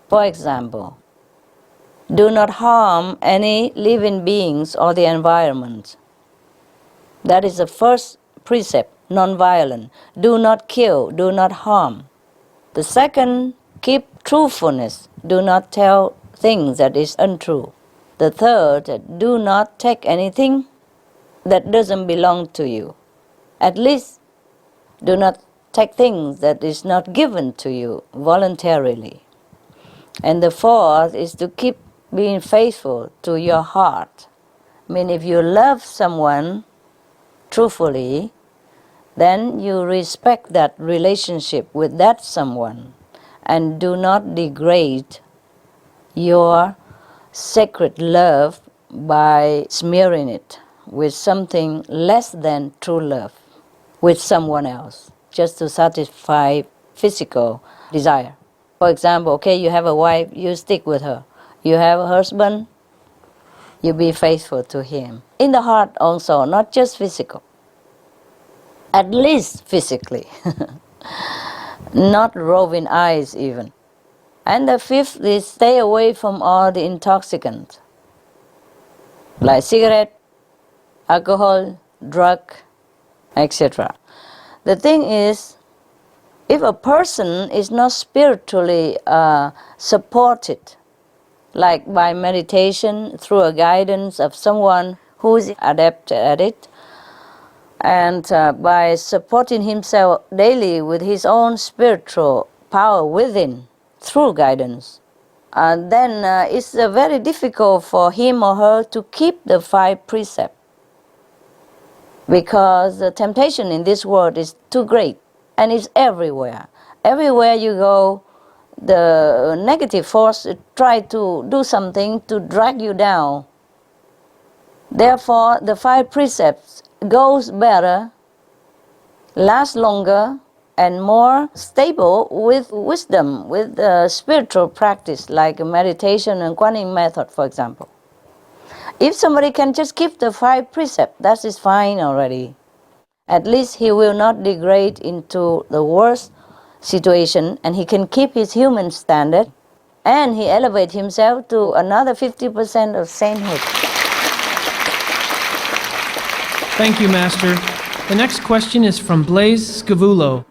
For example, do not harm any living beings or the environment. That is the first precept, non-violent. Do not kill, do not harm. The second, keep truthfulness. Do not tell things that is untrue. The third, do not take anything that doesn't belong to you. At least do not take things that is not given to you voluntarily. And the fourth is to keep being faithful to your heart. I mean, if you love someone truthfully, then you respect that relationship with that someone and do not degrade your sacred love by smearing it with something less than true love with someone else, just to satisfy physical desire. For example, okay, you have a wife, you stick with her. You have a husband, you be faithful to him. In the heart also, not just physical. At least physically. Not roving eyes even. And the fifth is stay away from all the intoxicants, like cigarette, alcohol, drug, etc. The thing is, if a person is not spiritually supported, like by meditation, through a guidance of someone who is adept at it, and by supporting himself daily with his own spiritual power within, through guidance, then it's very difficult for him or her to keep the 5 precepts. Because the temptation in this world is too great, and it's everywhere. Everywhere you go, the negative force try to do something to drag you down. Therefore, the 5 precepts goes better, last longer, and more stable with wisdom, with spiritual practice like meditation and quantum method, for example. If somebody can just keep the 5 precepts, that is fine already. At least he will not degrade into the worst situation, and he can keep his human standard, and he elevate himself to another 50% of sainthood. Thank you, Master. The next question is from Blaise Scavulo.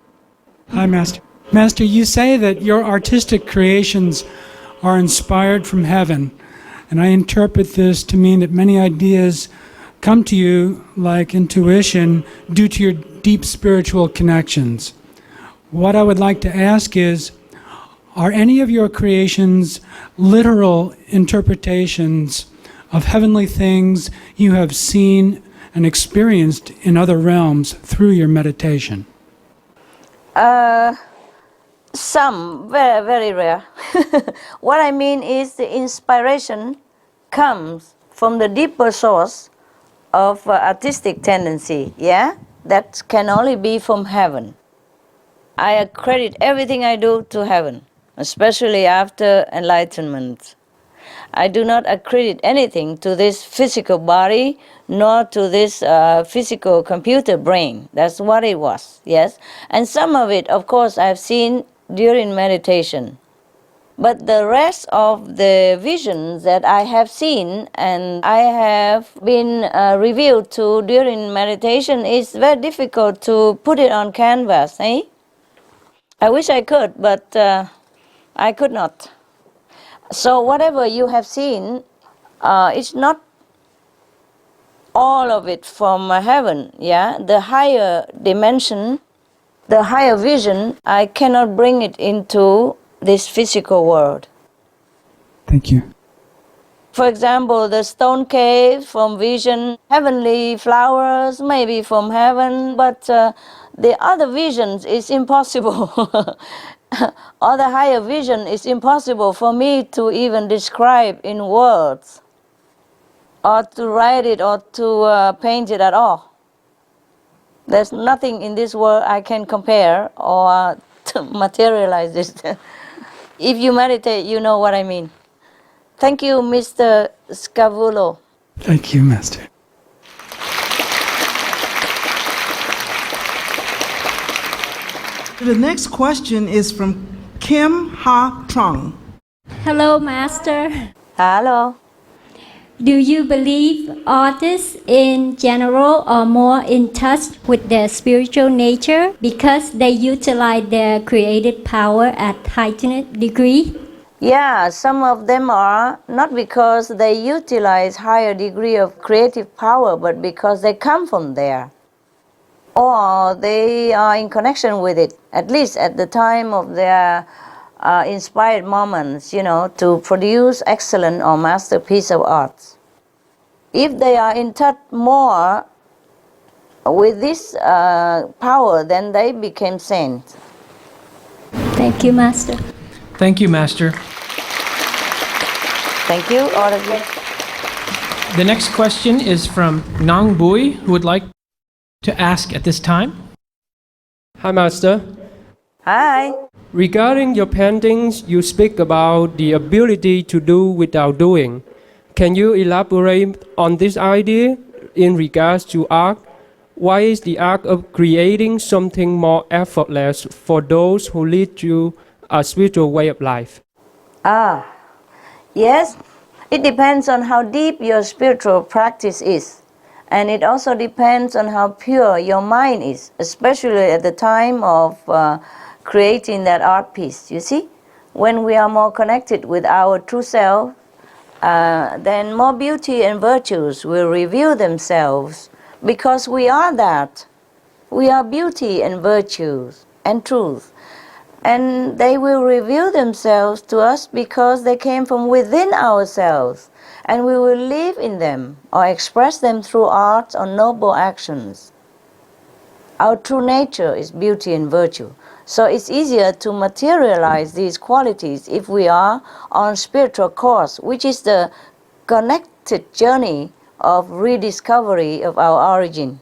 Hi, Master. Master, you say that your artistic creations are inspired from heaven, and I interpret this to mean that many ideas come to you like intuition due to your deep spiritual connections. What I would like to ask is, are any of your creations literal interpretations of heavenly things you have seen and experienced in other realms through your meditation? Some, very, very rare. What I mean is the inspiration comes from the deeper source of artistic tendency, yeah? That can only be from heaven. I accredit everything I do to heaven, especially after enlightenment. I do not accredit anything to this physical body, nor to this physical computer brain. That's what it was, yes? And some of it, of course, I've seen during meditation. But the rest of the visions that I have seen and I have been revealed to during meditation is very difficult to put it on canvas, eh? I wish I could, but I could not. So whatever you have seen, it's not all of it from heaven, yeah? The higher dimension, the higher vision, I cannot bring it into this physical world. Thank you. For example, the stone cave from vision, heavenly flowers, maybe from heaven, but the other visions is impossible. Or the higher vision is impossible for me to even describe in words, or to write it, or to paint it at all. There's nothing in this world I can compare or to materialize it. If you meditate, you know what I mean. Thank you, Mr. Scavulo. Thank you, Master. The next question is from Kim Ha Trung. Hello, Master. Hello. Do you believe artists in general are more in touch with their spiritual nature because they utilize their creative power at heightened degree? Yeah, some of them are, not because they utilize higher degree of creative power, but because they come from there. Or they are in connection with it, at least at the time of their inspired moments, to produce excellent or masterpiece of art. If they are in touch more with this power, then they became saints. Thank you, Master. Thank you, Master. Thank you, all of you. The next question is from Nang Bui, who would like to ask at this time. Hi, Master. Hi. Regarding your paintings, you speak about the ability to do without doing. Can you elaborate on this idea in regards to art? Why is the art of creating something more effortless for those who lead to a spiritual way of life? Yes, it depends on how deep your spiritual practice is. And it also depends on how pure your mind is, especially at the time of creating that art piece. You see, when we are more connected with our true self, then more beauty and virtues will reveal themselves because we are that. We are beauty and virtues and truth. And they will reveal themselves to us because they came from within ourselves. And we will live in them or express them through art or noble actions. Our true nature is beauty and virtue. So it's easier to materialize these qualities if we are on spiritual course, which is the connected journey of rediscovery of our origin.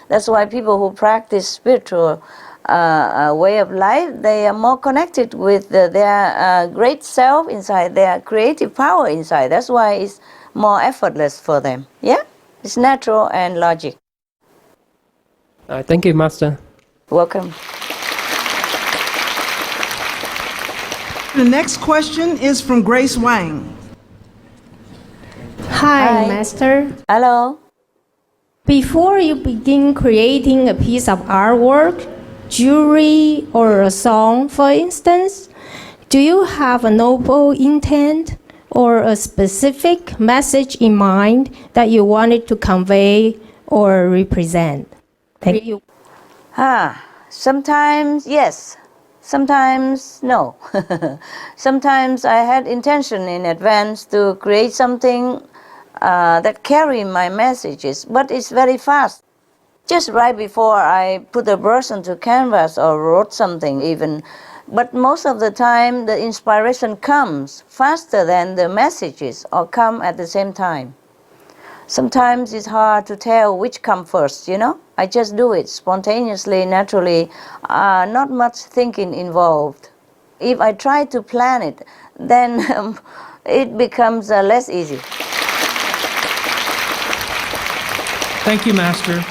That's why people who practice spiritual way of life, they are more connected with their great self inside, their creative power inside. That's why it's more effortless for them. Yeah? It's natural and logic. Thank you, Master. Welcome. The next question is from Grace Wang. Hi, Master. Hello. Before you begin creating a piece of artwork, jewelry, or a song, for instance, do you have a noble intent or a specific message in mind that you wanted to convey or represent? Thank you. Sometimes yes, sometimes no. Sometimes I had intention in advance to create something that carry my messages, but it's very fast. Just right before I put a brush onto canvas or wrote something even. But most of the time the inspiration comes faster than the messages or come at the same time. Sometimes it's hard to tell which come first, I just do it spontaneously, naturally, not much thinking involved. If I try to plan it, then it becomes less easy. Thank you, Master.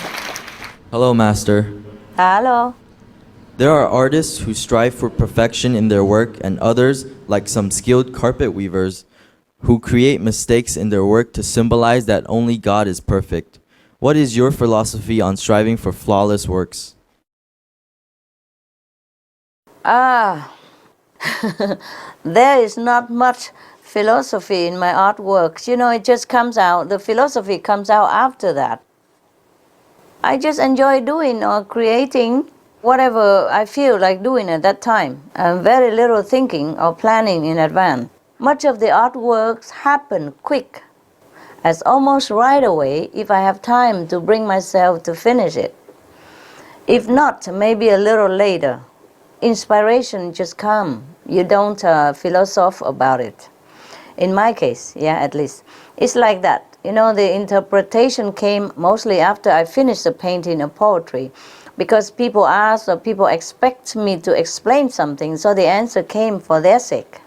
Hello, Master. Hello. There are artists who strive for perfection in their work and others, like some skilled carpet weavers, who create mistakes in their work to symbolize that only God is perfect. What is your philosophy on striving for flawless works? There is not much philosophy in my artworks. It just comes out, the philosophy comes out after that. I just enjoy doing or creating whatever I feel like doing at that time. Very little thinking or planning in advance. Much of the artworks happen quick, as almost right away if I have time to bring myself to finish it. If not, maybe a little later. Inspiration just comes. You don't philosophize about it. In my case, at least. It's like that. The interpretation came mostly after I finished the painting of poetry, because people ask or people expect me to explain something, so the answer came for their sake.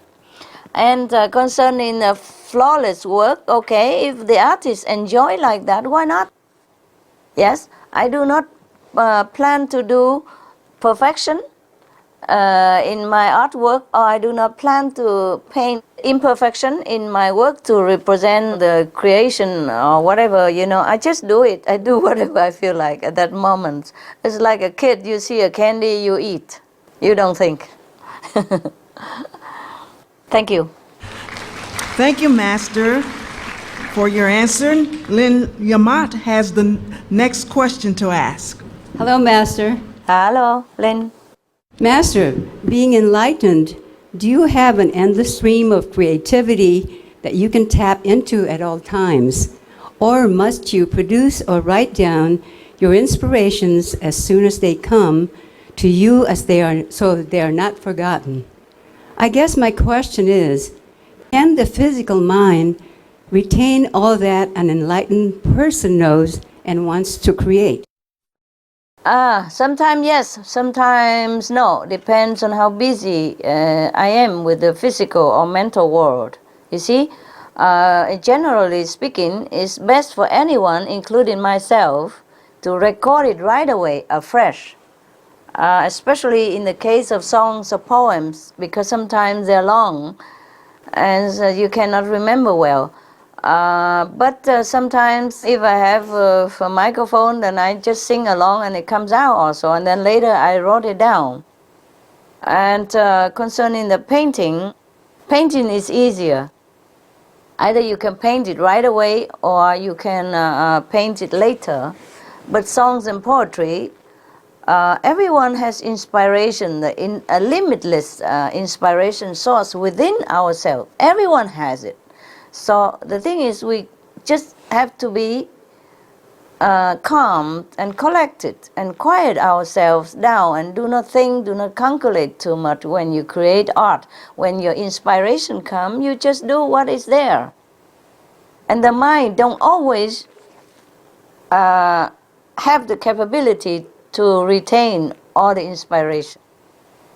And concerning a flawless work, okay, if the artist enjoy like that, why not? Yes, I do not plan to do perfection, in my artwork, or I do not plan to paint imperfection in my work to represent the creation or whatever, I just do it. I do whatever I feel like at that moment. It's like a kid, you see a candy, you eat. You don't think. Thank you. Thank you, Master, for your answer. Lynn Yamat has the next question to ask. Hello, Master. Hello, Lynn. Master, being enlightened, do you have an endless stream of creativity that you can tap into at all times? Or must you produce or write down your inspirations as soon as they come to you so they are not forgotten? I guess my question is, can the physical mind retain all that an enlightened person knows and wants to create? Sometimes yes, sometimes no. Depends on how busy I am with the physical or mental world. You see, generally speaking, it's best for anyone, including myself, to record it right away, afresh. Especially in the case of songs or poems, because sometimes they're long and you cannot remember well. But sometimes if I have a microphone, then I just sing along and it comes out also, and then later I wrote it down. And concerning the painting is easier. Either you can paint it right away or you can paint it later. But songs and poetry, everyone has inspiration, a limitless inspiration source within ourselves. Everyone has it. So the thing is, we just have to be calm and collected and quiet ourselves down and do not think, do not calculate too much when you create art. When your inspiration comes, you just do what is there. And the mind don't always have the capability to retain all the inspiration.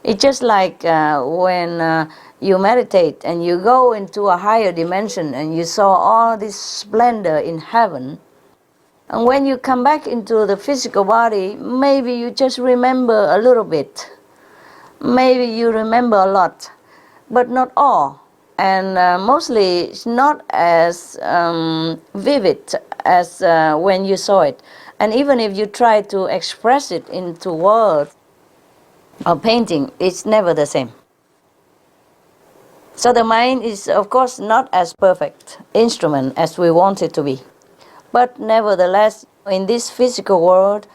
It's just like when you meditate and you go into a higher dimension and you saw all this splendor in heaven. And when you come back into the physical body, maybe you just remember a little bit. Maybe you remember a lot, but not all. And mostly it's not as vivid as when you saw it. And even if you try to express it into words or painting, it's never the same. So the mind is, of course, not as perfect instrument as we want it to be. But nevertheless, in this physical world,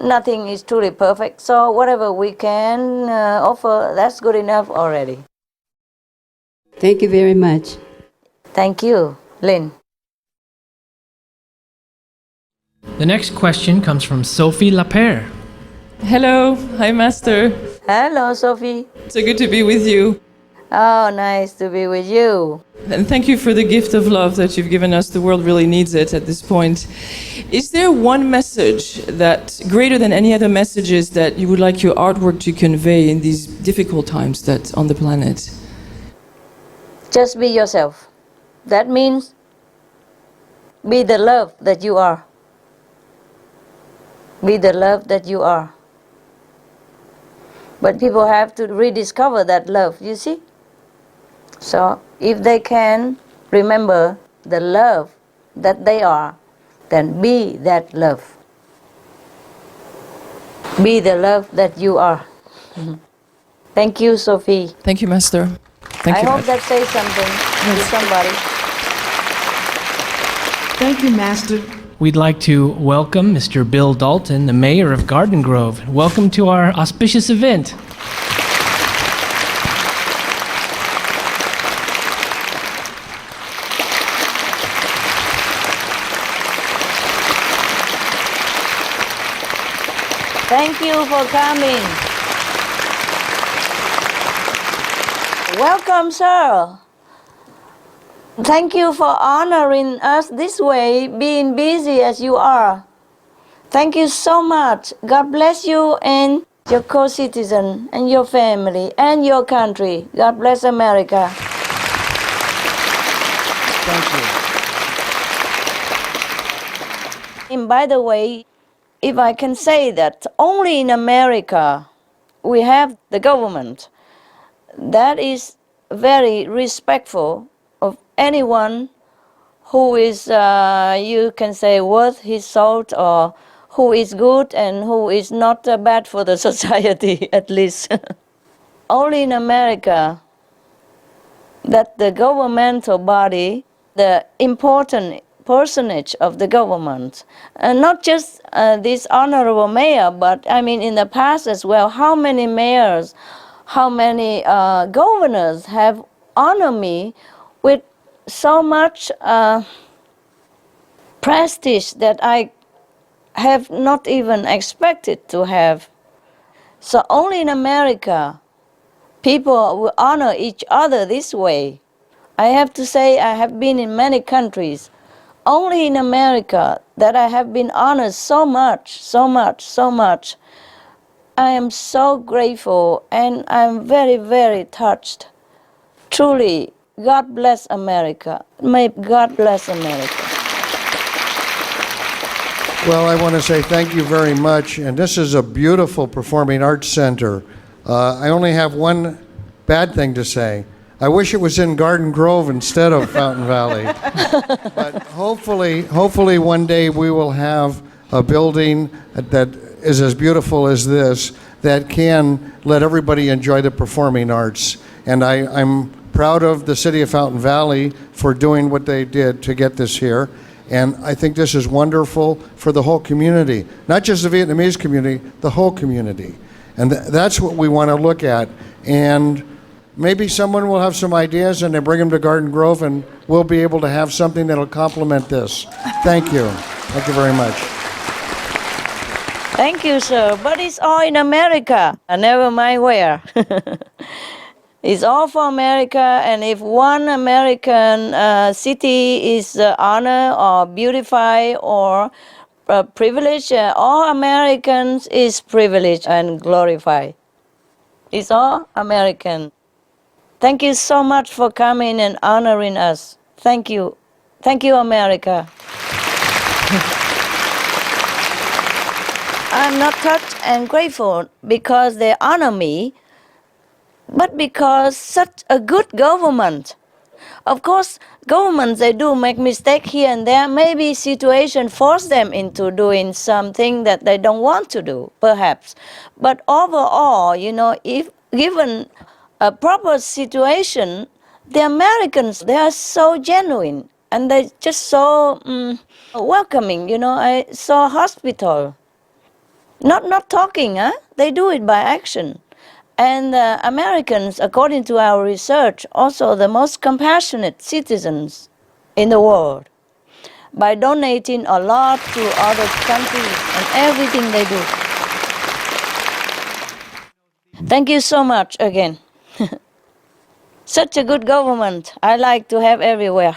nothing is truly perfect. So whatever we can offer, that's good enough already. Thank you very much. Thank you, Lynn. The next question comes from Sophie Lapere. Hello. Hi, Master. Hello, Sophie. So good to be with you. Oh, nice to be with you. And thank you for the gift of love that you've given us. The world really needs it at this point. Is there one message that, greater than any other messages, that you would like your artwork to convey in these difficult times that's on the planet? Just be yourself. That means be the love that you are. Be the love that you are. But people have to rediscover that love, you see? So if they can remember the love that they are, then be that love. Be the love that you are. Thank you, Sophie. Thank you, Master. Thank you. I hope that says something to somebody. Thank you, Master. We'd like to welcome Mr. Bill Dalton, the mayor of Garden Grove. Welcome to our auspicious event. Thank you for coming. Welcome, sir. Thank you for honoring us this way, being busy as you are. Thank you so much. God bless you and your co-citizen and your family and your country. God bless America. Thank you. And by the way, if I can say that only in America we have the government that is very respectful of anyone who is, you can say, worth his salt, or who is good and who is not bad for the society, at least. Only in America that the governmental body, the important personage of the government, and not just this honorable mayor, but I mean in the past as well, how many mayors, how many governors have honored me with so much prestige that I have not even expected to have. So only in America people will honor each other this way. I have to say I have been in many countries. Only in America that I have been honored so much, so much, so much. I am so grateful and I'm very, very touched. Truly, God bless America. May God bless America. Well, I want to say thank you very much. And this is a beautiful performing arts center. I only have one bad thing to say. I wish it was in Garden Grove instead of Fountain Valley. But hopefully one day we will have a building that is as beautiful as this that can let everybody enjoy the performing arts. And I'm proud of the city of Fountain Valley for doing what they did to get this here. And I think this is wonderful for the whole community, not just the Vietnamese community, the whole community. And that's what we want to look at. And maybe someone will have some ideas and they bring them to Garden Grove and we'll be able to have something that'll complement this. Thank you. Thank you very much. Thank you, sir. But it's all in America. Never mind where. It's all for America, and if one American city is honored or beautified or privileged, all Americans is privileged and glorified. It's all American. Thank you so much for coming and honoring us. Thank you. Thank you, America. I'm not touched and grateful because they honor me, but because such a good government. Of course, governments, they do make mistakes here and there. Maybe situation force them into doing something that they don't want to do, perhaps. But overall, you know, if given a proper situation, the Americans, they are so genuine and they're just so welcoming. You know, I saw a hospital. Not talking, huh? They do it by action. And Americans, according to our research, also the most compassionate citizens in the world by donating a lot to other countries and everything they do. Thank you so much again. Such a good government I like to have everywhere.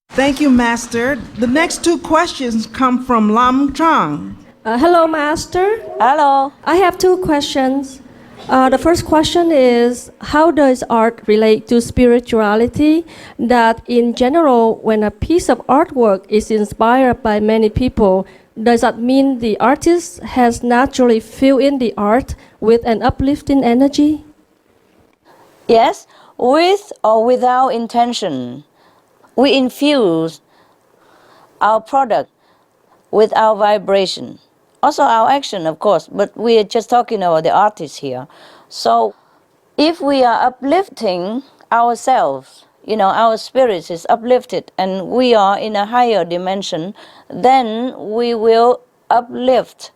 Thank you, Master. The next two questions come from Lam Chang. Hello, Master. Hello. I have two questions. The first question is, how does art relate to spirituality? That in general, when a piece of artwork is inspired by many people, does that mean the artist has naturally filled in the art with an uplifting energy? Yes, with or without intention, we infuse our product with our vibration. Also our action, of course, but we are just talking about the artist here. So if we are uplifting ourselves, you know, our spirits is uplifted and we are in a higher dimension, then we will uplift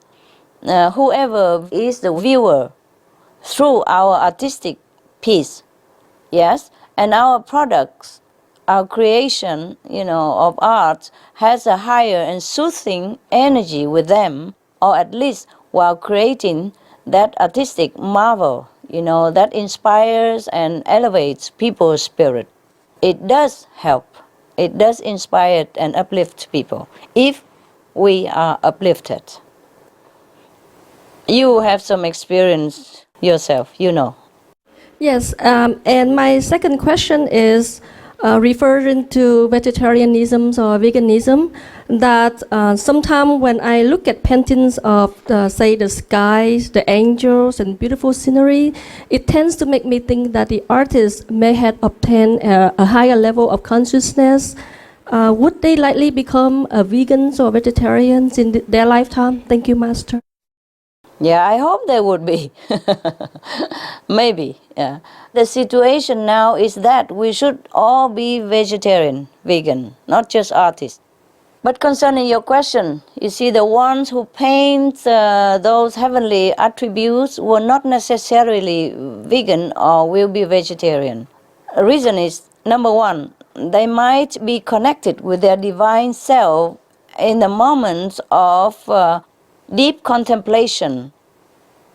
whoever is the viewer through our artistic piece. Yes, and our products, our creation, you know, of art has a higher and soothing energy with them, or at least while creating that artistic marvel, you know, that inspires and elevates people's spirit. It does help. It does inspire and uplift people if we are uplifted. You have some experience yourself, you know. Yes, and my second question is, referring to vegetarianism or veganism, that sometimes when I look at paintings of, say, the skies, the angels, and beautiful scenery, it tends to make me think that the artist may have obtained a higher level of consciousness. Would they likely become vegans or vegetarians in their lifetime? Thank you, Master. Yeah, I hope they would be. Maybe, yeah. The situation now is that we should all be vegetarian, vegan, not just artists. But concerning your question, you see, the ones who paint those heavenly attributes were not necessarily vegan or will be vegetarian. The reason is, number one, they might be connected with their divine self in the moments of deep contemplation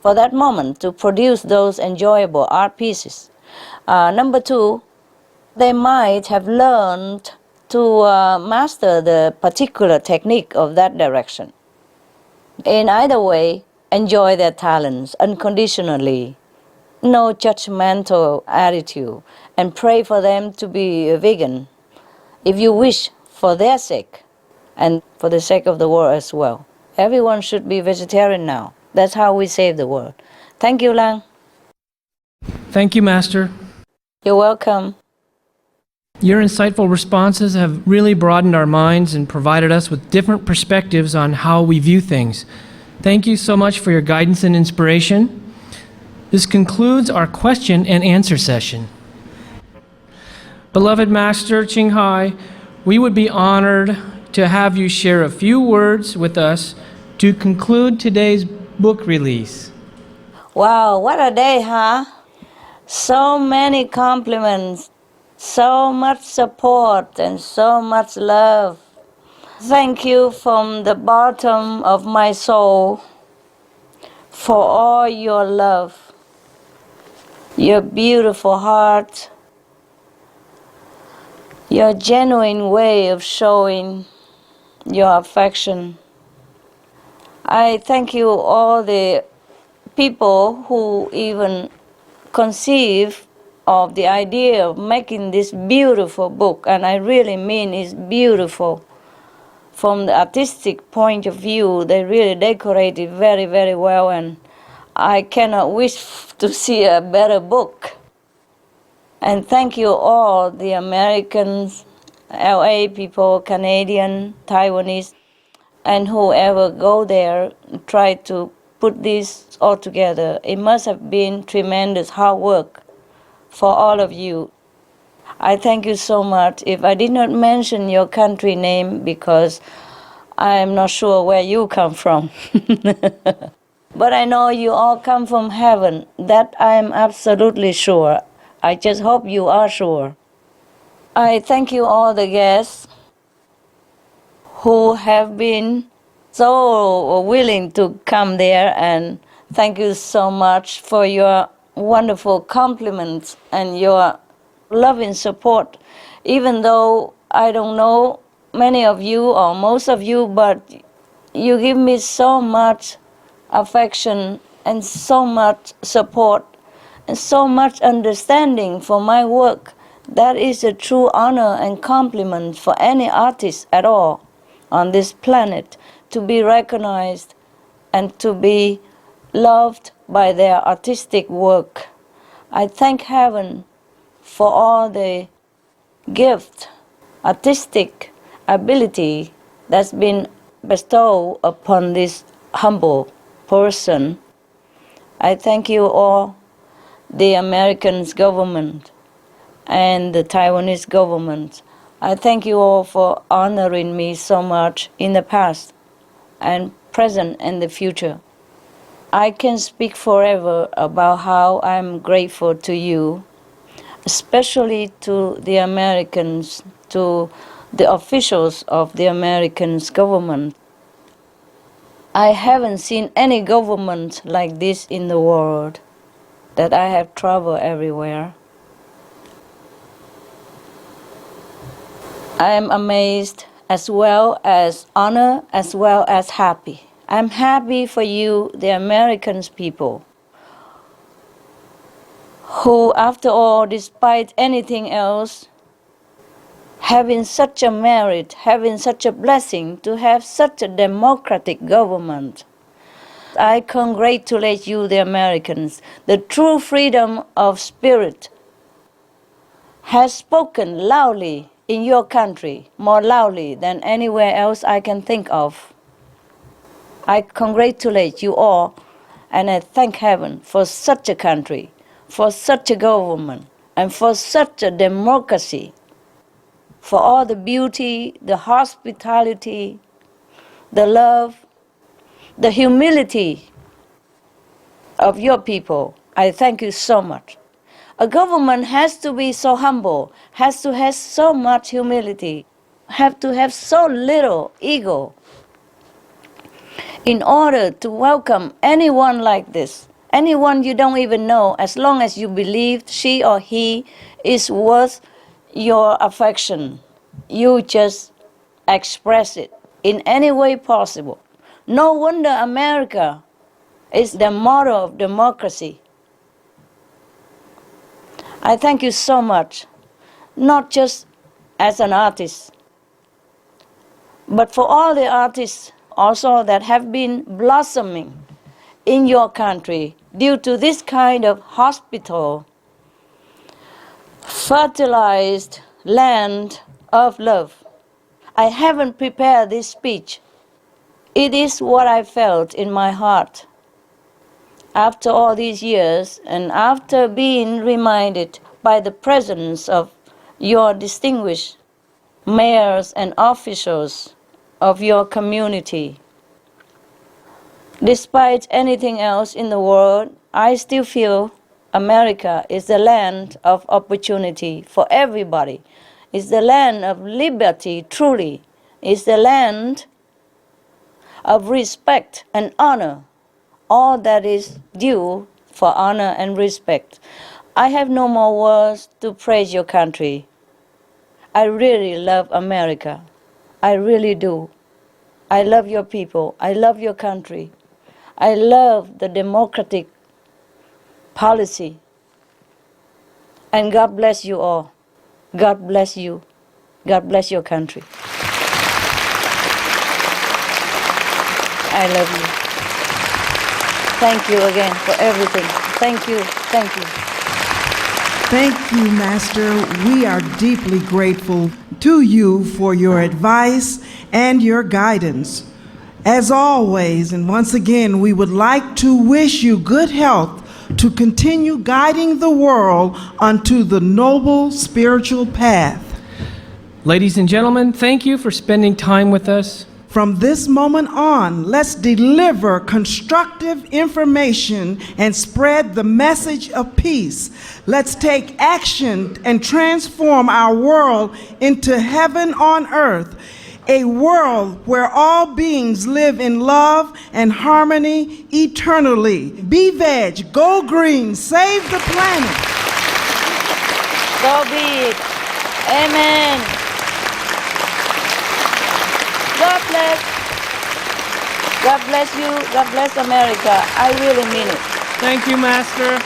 for that moment to produce those enjoyable art pieces. Number two, they might have learned to master the particular technique of that direction. In either way, enjoy their talents unconditionally, no judgmental attitude, and pray for them to be a vegan if you wish, for their sake and for the sake of the world as well. Everyone should be vegetarian now. That's how we save the world. Thank you, Lang. Thank you, Master. You're welcome. Your insightful responses have really broadened our minds and provided us with different perspectives on how we view things. Thank you so much for your guidance and inspiration. This concludes our question and answer session. Beloved Master Ching Hai, we would be honored to have you share a few words with us to conclude today's book release. Wow, what a day, huh? So many compliments, so much support, and so much love. Thank you from the bottom of my soul for all your love, your beautiful heart, your genuine way of showing your affection. I thank you all the people who even conceive of the idea of making this beautiful book, and I really mean it's beautiful. From the artistic point of view, they really decorate it very, very well, and I cannot wish to see a better book. And thank you all, the Americans, LA people, Canadian, Taiwanese, and whoever go there try to put this all together. It must have been tremendous hard work for all of you. I thank you so much. If I did not mention your country name, because I am not sure where you come from. But I know you all come from heaven. That I am absolutely sure. I just hope you are sure. I thank you all the guests who have been so willing to come there, and thank you so much for your wonderful compliments and your loving support. Even though I don't know many of you or most of you, but you give me so much affection and so much support and so much understanding for my work. That is a true honor and compliment for any artist at all on this planet, to be recognized and to be loved by their artistic work. I thank heaven for all the gift, artistic ability that's been bestowed upon this humble person. I thank you all, the American government and the Taiwanese government. I thank you all for honoring me so much in the past and present and the future. I can speak forever about how I'm grateful to you, especially to the Americans, to the officials of the American government. I haven't seen any government like this in the world, that I have traveled everywhere. I am amazed as well as honored as well as happy. I'm happy for you, the American people, who after all, despite anything else, having such a merit, having such a blessing to have such a democratic government. I congratulate you, the Americans. The true freedom of spirit has spoken loudly in your country, more loudly than anywhere else I can think of. I congratulate you all, and I thank heaven for such a country, for such a government, and for such a democracy, for all the beauty, the hospitality, the love, the humility of your people. I thank you so much. A government has to be so humble, has to have so much humility, have to have so little ego in order to welcome anyone like this, anyone you don't even know, as long as you believe she or he is worth your affection. You just express it in any way possible. No wonder America is the model of democracy. I thank you so much, not just as an artist, but for all the artists also that have been blossoming in your country due to this kind of hospital, fertilized land of love. I haven't prepared this speech. It is what I felt in my heart. After all these years, and after being reminded by the presence of your distinguished mayors and officials of your community, despite anything else in the world, I still feel America is the land of opportunity for everybody. It's the land of liberty, truly. It's the land of respect and honor, all that is due for honor and respect. I have no more words to praise your country. I really love America. I really do. I love your people. I love your country. I love the democratic policy. And God bless you all. God bless you. God bless your country. I love you. Thank you again for everything. Thank you. Thank you. Thank you, Master. We are deeply grateful to you for your advice and your guidance. As always, and once again, we would like to wish you good health to continue guiding the world onto the noble spiritual path. Ladies and gentlemen, thank you for spending time with us. From this moment on, let's deliver constructive information and spread the message of peace. Let's take action and transform our world into heaven on earth, a world where all beings live in love and harmony eternally. Be veg, go green, save the planet. So be it. Amen. God bless. God bless you. God bless America. I really mean it. Thank you, Master.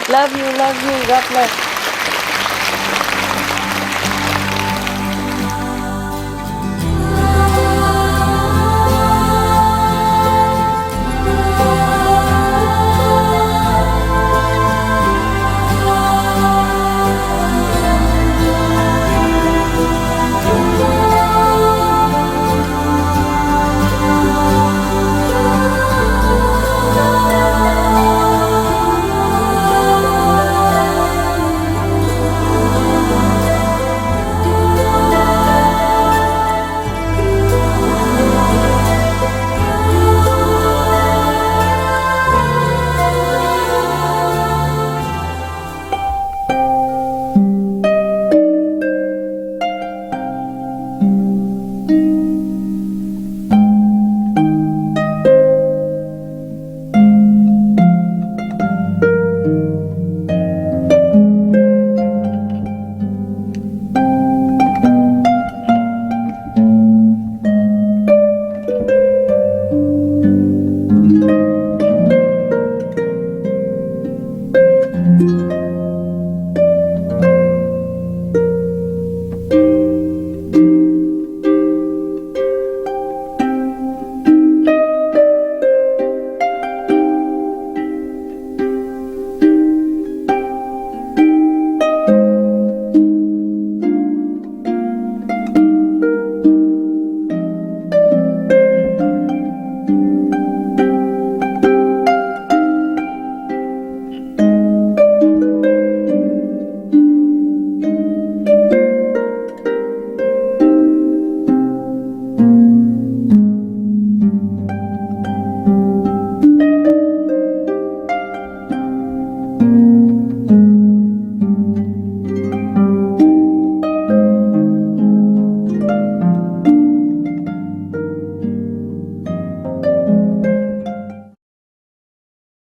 Love you. Love you. God bless.